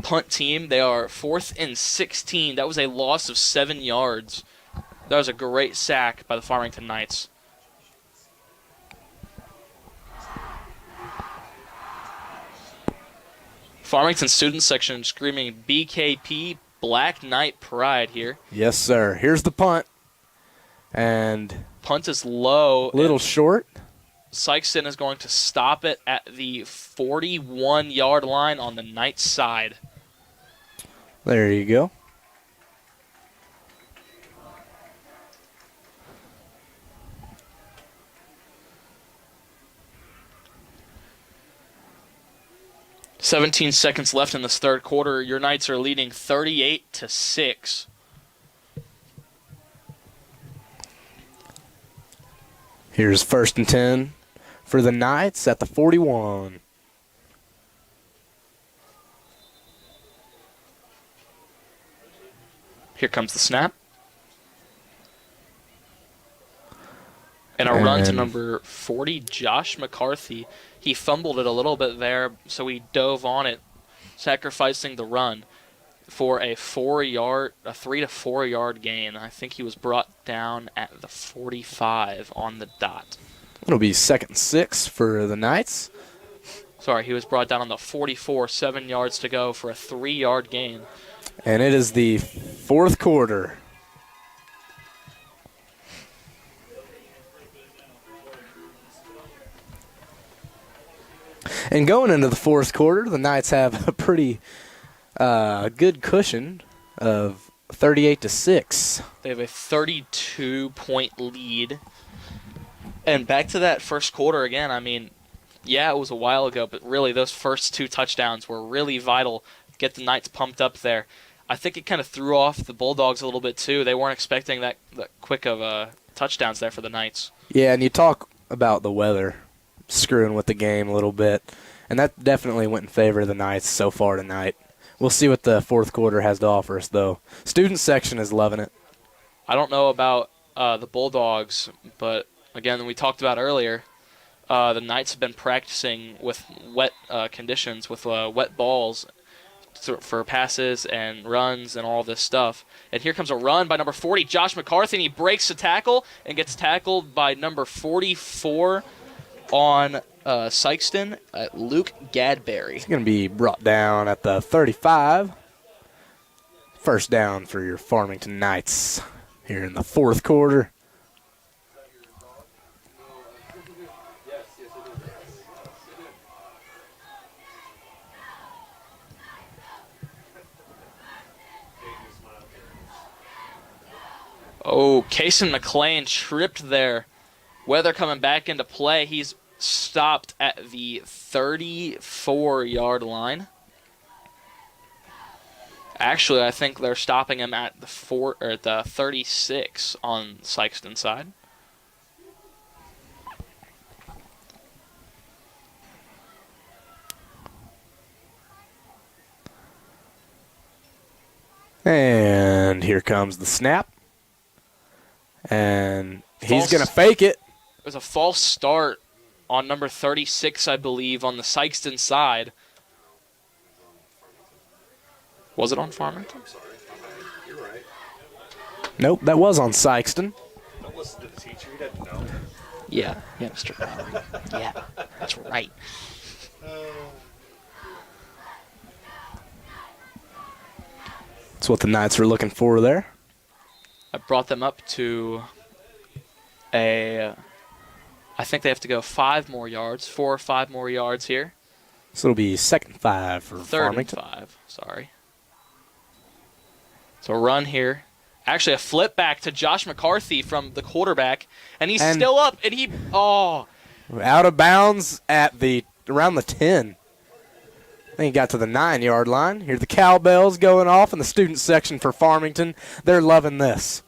punt team. They are 4th and 16. That was a loss of 7 yards. That was a great sack by the Farmington Knights. Farmington student section screaming BKP, Black Knight Pride here. Yes, sir. Here's the punt. And punt is low. A little short. Sikeston is going to stop it at the 41-yard line on the Knights side. There you go. "17 seconds left in this third quarter. Your Knights are leading 38-6. Here's 1st and 10 for the Knights at the 41. Here comes the snap. And a run to number 40, Josh McCarthy. He fumbled it a little bit there, so he dove on it, sacrificing the run for a 3 to 4 yard gain. I think he was brought down at the 45 on the dot. It'll be 2nd and 6 for the Knights. Sorry, he was brought down on the 44, 7 yards to go for a 3 yard gain. And it is the 4th quarter. And going into the 4th quarter, the Knights have a pretty good cushion of 38-6. They have a 32-point lead. And back to that first quarter again, I mean, yeah, it was a while ago, but really those first 2 touchdowns were really vital to get the Knights pumped up there. I think it kind of threw off the Bulldogs a little bit too. They weren't expecting that quick of touchdowns there for the Knights. Yeah, and you talk about the weather screwing with the game a little bit, and that definitely went in favor of the Knights so far tonight. We'll see what the 4th quarter has to offer us, though. Student section is loving it. I don't know about the Bulldogs, but again, we talked about earlier, the Knights have been practicing with wet conditions, with wet balls for passes and runs and all this stuff. And here comes a run by number 40, Josh McCarthy, and he breaks the tackle and gets tackled by number 44 on Sikeston, Luke Gadberry. He's going to be brought down at the 35. First down for your Farmington Knights here in the 4th quarter. Oh, Kason McLean tripped there. Weather coming back into play. He's stopped at the 34-yard line. Actually, I think they're stopping him at the 36 on Sikeston side. And here comes the snap. And he's going to fake it. It was a false start on number 36, I believe, on the Sikeston side. Was it on Farmington? I'm sorry. You're right. Nope, that was on Sikeston. Don't listen to the teacher. He doesn't know. Yeah, Mr. Crowley. Yeah, that's right. That's what the Knights are looking for there. I brought them up to I think they have to go 5 more yards, 4 or 5 more yards here. So it'll be 2nd and 5 for 3rd Farmington. and 5, sorry. So a run here. Actually, a flip back to Josh McCarthy from the quarterback, and he's still up, and out of bounds at around the 10. I think he got to the 9-yard line. Hear the cowbells going off in the student section for Farmington. They're loving this.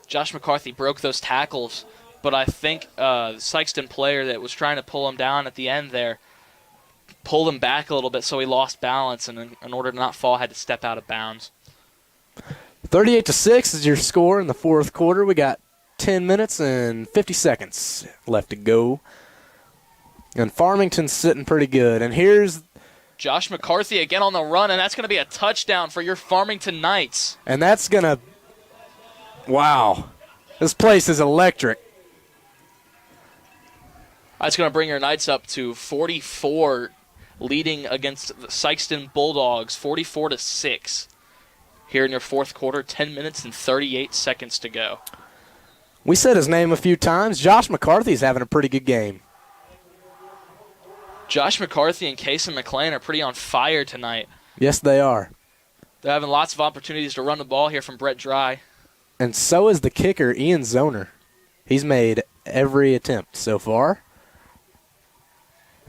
Josh McCarthy broke those tackles, but I think the Sikeston player that was trying to pull him down at the end there pulled him back a little bit, so he lost balance, and in order to not fall, had to step out of bounds. 38-6 is your score in the 4th quarter. We got 10 minutes and 50 seconds left to go. And Farmington's sitting pretty good. And here's Josh McCarthy again on the run, and that's going to be a touchdown for your Farmington Knights. And that's going to – wow. This place is electric. That's going to bring your Knights up to 44, leading against the Sikeston Bulldogs, 44-6. Here in your 4th quarter, 10 minutes and 38 seconds to go. We said his name a few times. Josh McCarthy's having a pretty good game. Josh McCarthy and Kason McLean are pretty on fire tonight. Yes, they are. They're having lots of opportunities to run the ball here from Brett Dry. And so is the kicker, Ian Zoner. He's made every attempt so far.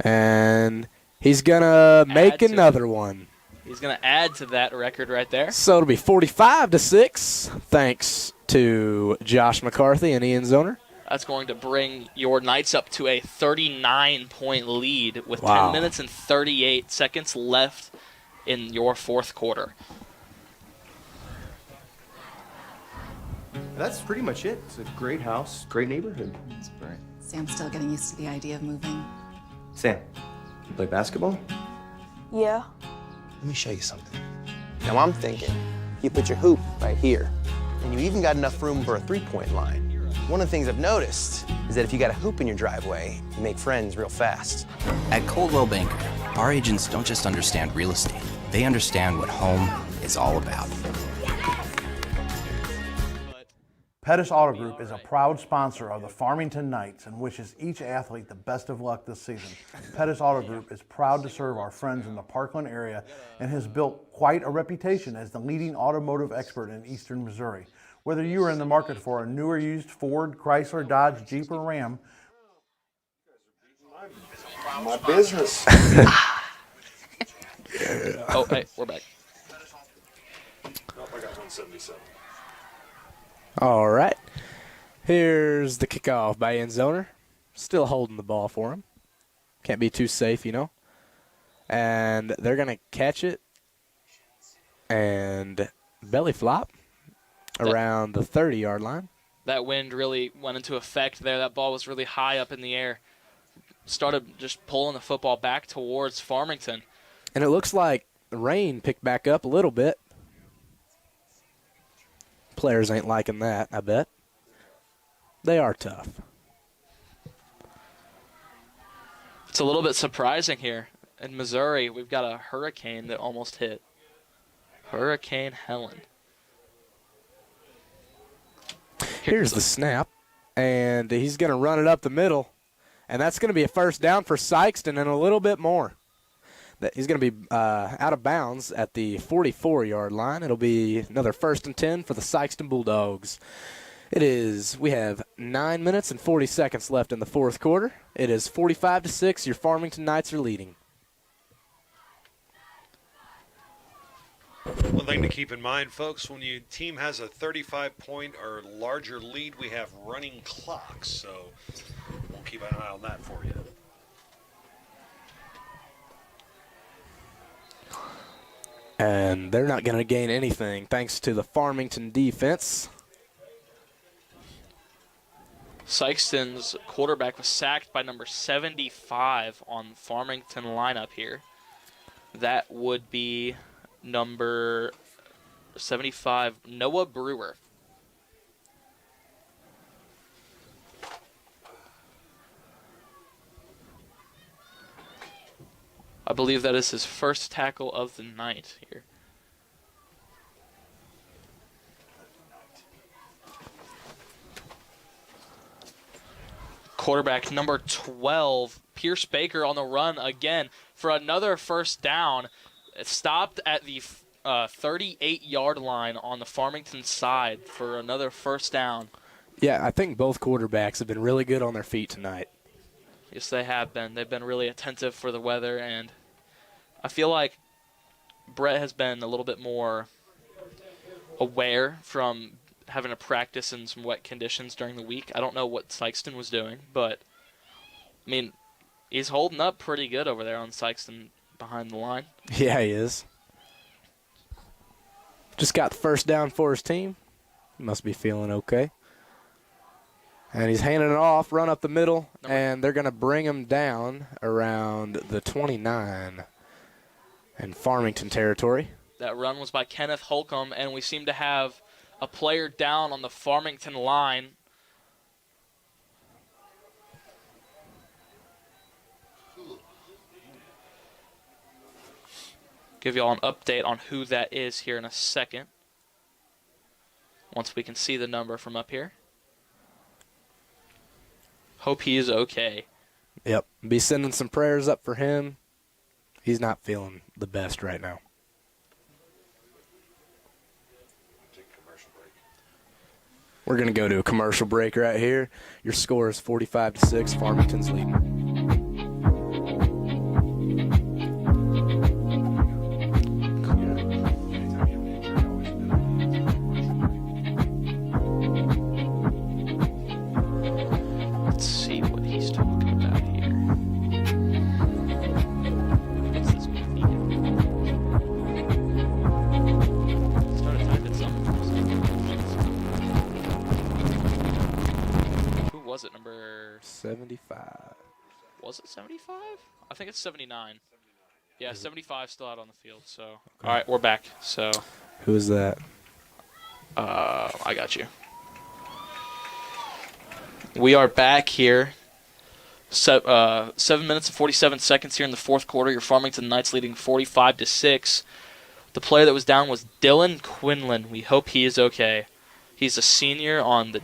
And he's going to make another one. He's going to add to that record right there. So it'll be 45-6, thanks to Josh McCarthy and Ian Zoner. That's going to bring your Knights up to a 39-point lead with Wow. 10 minutes and 38 seconds left in your fourth quarter. That's pretty much it. It's a great house, great neighborhood. That's great. Sam's still getting used to the idea of moving. Sam, you play basketball? Yeah. Let me show you something. Now I'm thinking, you put your hoop right here, and you even got enough room for a three-point line. One of the things I've noticed is that if you got a hoop in your driveway, you make friends real fast. At Coldwell Banker, our agents don't just understand real estate, they understand what home is all about. Pettis Auto Group is a proud sponsor of the Farmington Knights and wishes each athlete the best of luck this season. Pettis Auto Group is proud to serve our friends in the Parkland area and has built quite a reputation as the leading automotive expert in eastern Missouri. Whether you are in the market for a new or used Ford, Chrysler, Dodge, Jeep, or Ram, My business. Oh, hey, we're back. Nope, I got 177. All right. Here's the kickoff by end zoner. Still holding the ball for him. Can't be too safe, you know. And they're going to catch it and belly flop around the 30-yard line. That wind really went into effect there. That ball was really high up in the air. Started just pulling the football back towards Farmington. And it looks like the rain picked back up a little bit. Players ain't liking that, I bet. They are tough. It's a little bit surprising here. In Missouri, we've got a hurricane that almost hit. Hurricane Helen. Here's the snap, and he's going to run it up the middle, and that's going to be a first down for Sikeston and a little bit more. He's going to be out of bounds at the 44-yard line. It'll be another 1st and 10 for the Sikeston Bulldogs. We have 9 minutes and 40 seconds left in the fourth quarter. It is 45-6. Your Farmington Knights are leading. One thing to keep in mind, folks, when your team has a 35-point or larger lead, we have running clocks, so we'll keep an eye on that for you. And they're not going to gain anything thanks to the Farmington defense. Sikeston's quarterback was sacked by number 75 on Farmington lineup here. That would be number 75, Noah Brewer. I believe that is his first tackle of the night here. Quarterback number 12, Pierce Baker on the run again for another first down. It stopped at the 38-yard line on the Farmington side for another first down. Yeah, I think both quarterbacks have been really good on their feet tonight. Yes, they have been. They've been really attentive for the weather, and I feel like Brett has been a little bit more aware from having to practice in some wet conditions during the week. I don't know what Sikeston was doing, but, I mean, he's holding up pretty good over there on Sikeston behind the line. Yeah, he is. Just got the first down for his team. He must be feeling okay. And he's handing it off, run up the middle, and they're going to bring him down around the 29 in Farmington territory. That run was by Kenneth Holcomb, and we seem to have a player down on the Farmington line. Give you all an update on who that is here in a second, once we can see the number from up here. Hope he is okay. Yep. Be sending some prayers up for him. He's not feeling the best right now. We're going to go to a commercial break right here. Your score is 45-6. Farmington's leading. 75. Was it 75? I think it's 79. Yeah, 75 still out on the field. So, all right, we're back. So, Who is that? I got you. We are back here. 7 minutes and 47 seconds here in the fourth quarter. Your Farmington Knights leading 45-6. The player that was down was Dylan Quinlan. We hope he is okay. He's a senior on the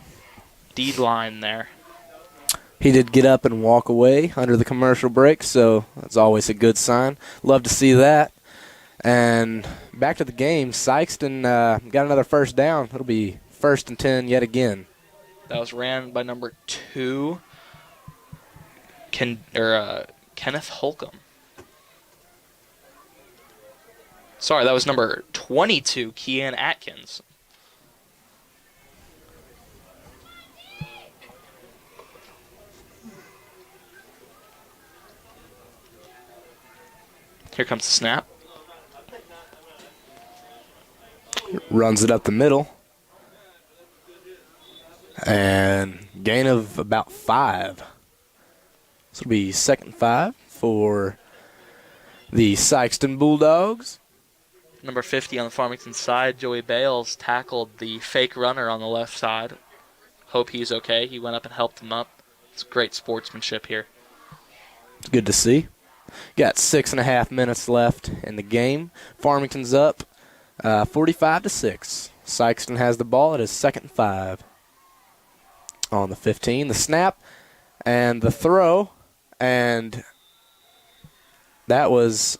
D line there. He did get up and walk away under the commercial break, so that's always a good sign. Love to see that. And back to the game, Sikeston got another first down. It'll be 1st and 10 yet again. That was ran by number 2, Kenneth Holcomb. Sorry, that was number 22, Kean Atkins. Here comes the snap. Runs it up the middle. And gain of about 5. This will be 2nd and 5 for the Sikeston Bulldogs. Number 50 on the Farmington side, Joey Bales tackled the fake runner on the left side. Hope he's okay. He went up and helped him up. It's great sportsmanship here. Good to see. Got 6.5 minutes left in the game. Farmington's up 45-6. Sikeston has the ball. It is 2nd and 5. On the 15, the snap and the throw, and that was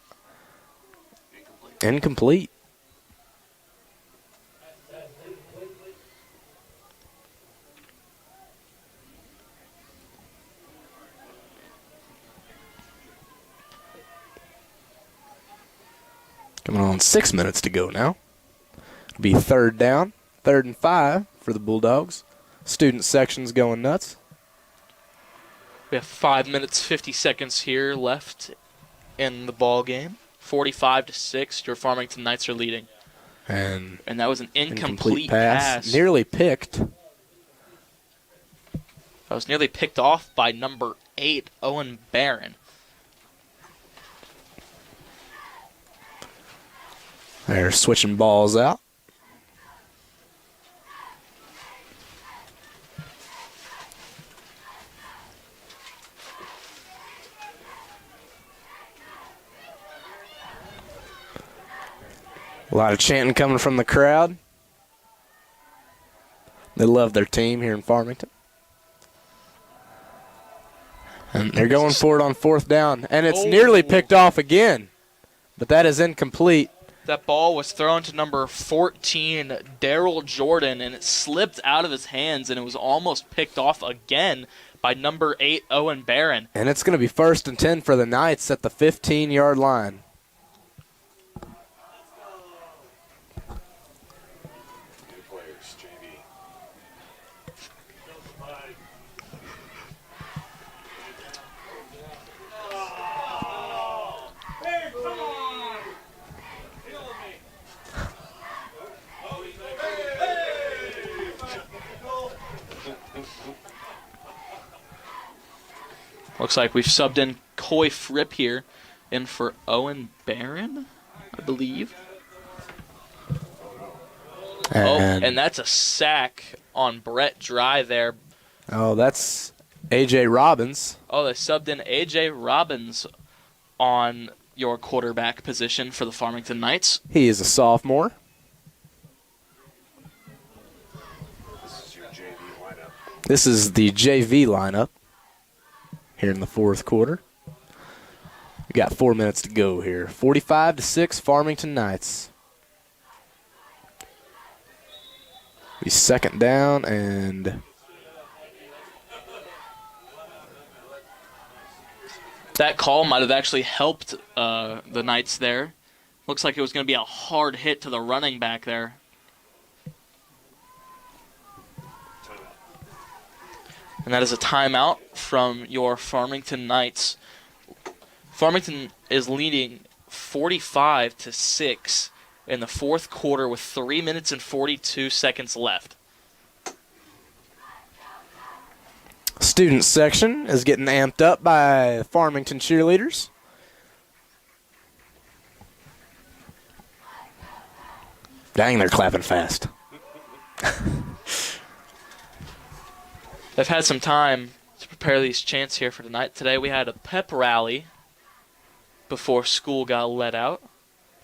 incomplete. Coming on 6 minutes to go now. It'll be 3rd down, 3rd and 5 for the Bulldogs. Student section's going nuts. We have 5 minutes, 50 seconds here left in the ball game. 45-6, your Farmington Knights are leading. And that was an incomplete pass. Nearly picked. That was nearly picked off by number 8, Owen Barron. They're switching balls out. A lot of chanting coming from the crowd. They love their team here in Farmington. And they're going for it on 4th down. And it's nearly picked off again. But that is incomplete. That ball was thrown to number 14, Daryl Jordan, and it slipped out of his hands, and it was almost picked off again by number 8, Owen Barron. And it's going to be 1st and 10 for the Knights at the 15-yard line. Looks like we've subbed in Coy Fripp here in for Owen Barron, I believe. And that's a sack on Brett Dry there. Oh, that's A.J. Robbins. Oh, they subbed in A.J. Robbins on your quarterback position for the Farmington Knights. He is a sophomore. This is the JV lineup here in the 4th quarter. We got 4 minutes to go here. 45-6, Farmington Knights. Be 2nd down, and that call might have actually helped the Knights there. Looks like it was going to be a hard hit to the running back there. And that is a timeout from your Farmington Knights. Farmington is leading 45-6 in the 4th quarter with 3 minutes and 42 seconds left. Student section is getting amped up by Farmington cheerleaders. Dang, they're clapping fast. They've had some time to prepare these chants here for tonight. Today we had a pep rally before school got let out.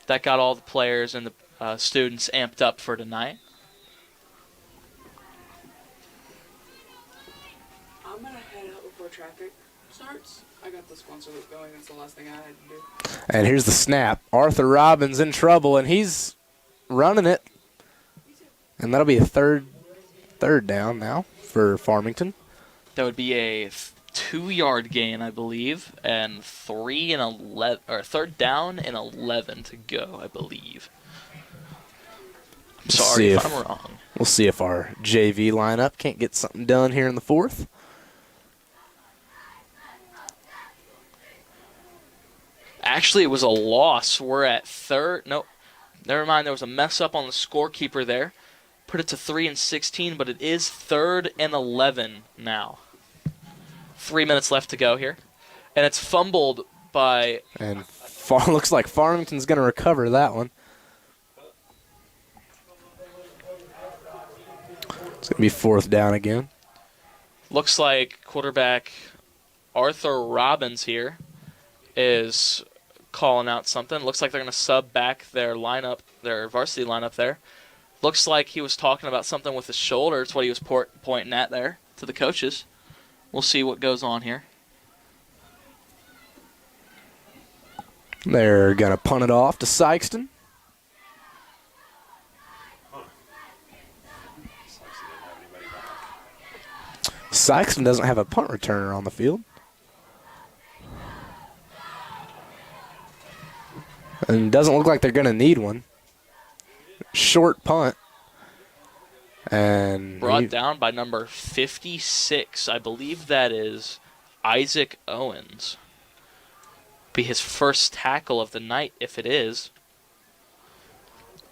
That got all the players and the students amped up for tonight. I'm going to head out before traffic starts. I got the sponsor loop going. That's the last thing I had to do. And here's the snap. Arthur Robbins in trouble, and he's running it. And that'll be a third down now for Farmington. That would be a 2-yard gain, I believe, and 3rd down and 11 to go, I believe. I'm sorry if I'm wrong. We'll see if our JV lineup can't get something done here in the fourth. Actually, it was a loss. We're at third. Nope. Never mind. There was a mess up on the scorekeeper there. Put it to 3 and 16, but it is 3rd and 11 now. 3 minutes left to go here. And it's fumbled by... And looks like Farmington's going to recover that one. It's going to be 4th down again. Looks like quarterback Arthur Robbins here is calling out something. Looks like they're going to sub back their lineup, their varsity lineup there. Looks like he was talking about something with his shoulder. It's what he was pointing at there to the coaches. We'll see what goes on here. They're going to punt it off to Sikeston. Sikeston doesn't have a punt returner on the field. And doesn't look like they're going to need one. Short punt. And brought down by number 56. I believe that is Isaac Owens. Be his first tackle of the night if it is.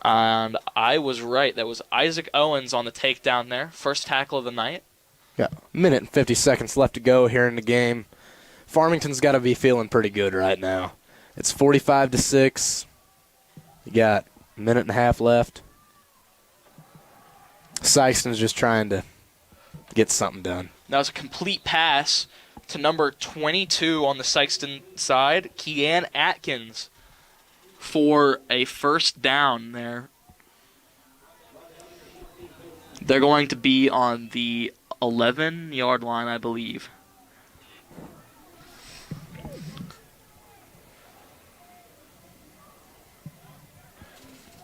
And I was right. That was Isaac Owens on the takedown there. First tackle of the night. Yeah, minute and 50 seconds left to go here in the game. Farmington's got to be feeling pretty good right now. It's 45-6. You got a minute and a half left. Sikeston's just trying to get something done. That was a complete pass to number 22 on the Sikeston side, Kean Atkins, for a first down there. They're going to be on the 11-yard line, I believe.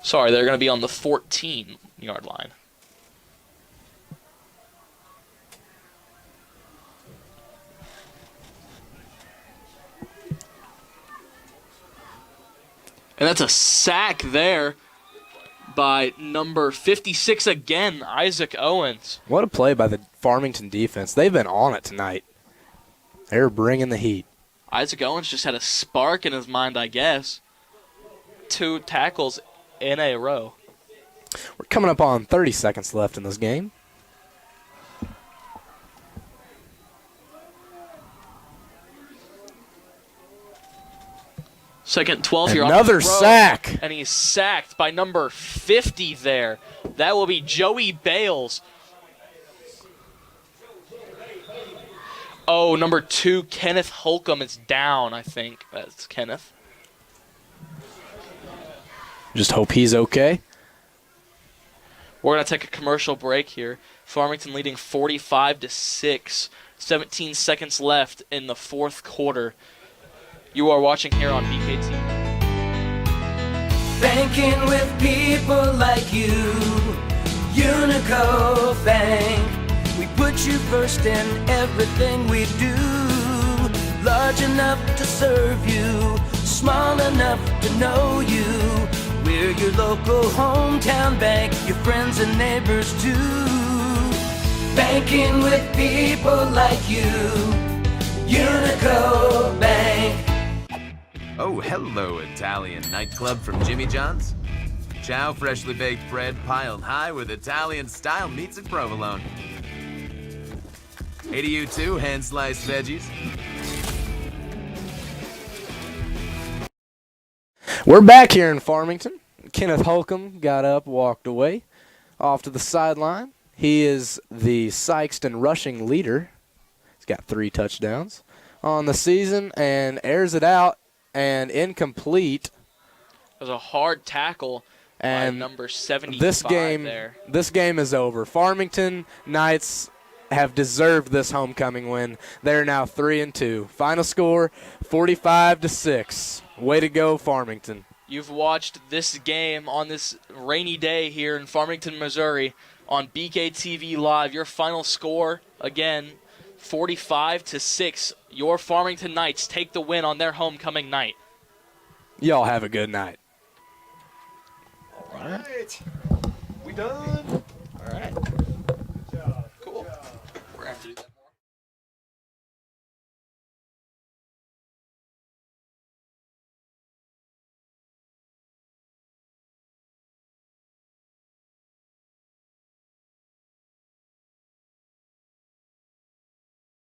Sorry, they're going to be on the 14-yard line. And that's a sack there by number 56 again, Isaac Owens. What a play by the Farmington defense. They've been on it tonight. They're bringing the heat. Isaac Owens just had a spark in his mind, I guess. 2 tackles in a row. We're coming up on 30 seconds left in this game. Second 12 here. Another sack. And he's sacked by number 50 there. That will be Joey Bales. Oh, number 2, Kenneth Holcomb is down, I think. That's Kenneth. Just hope he's okay. We're going to take a commercial break here. Farmington leading 45-6. 17 seconds left in the fourth quarter. You are watching here on BKT. Banking with people like you, Unico Bank. We put you first in everything we do. Large enough to serve you, small enough to know you. We're your local hometown bank, your friends and neighbors too. Banking with people like you, Unico Bank. Oh, hello, Italian nightclub from Jimmy John's. Ciao, freshly baked bread piled high with Italian-style meats and provolone. Hey to you too, hand-sliced veggies. We're back here in Farmington. Kenneth Holcomb got up, walked away, off to the sideline. He is the Sikeston rushing leader. He's got 3 touchdowns on the season and airs it out and incomplete. It was a hard tackle And by number 75 there. This game is over. Farmington Knights have deserved this homecoming win. They're now 3-2. Final score 45-6. Way to go, Farmington. You've watched this game on this rainy day here in Farmington, Missouri on BKTV Live. Your final score, again, 45-6. Your Farmington Knights take the win on their homecoming night. Y'all have a good night. All right. We done? All right.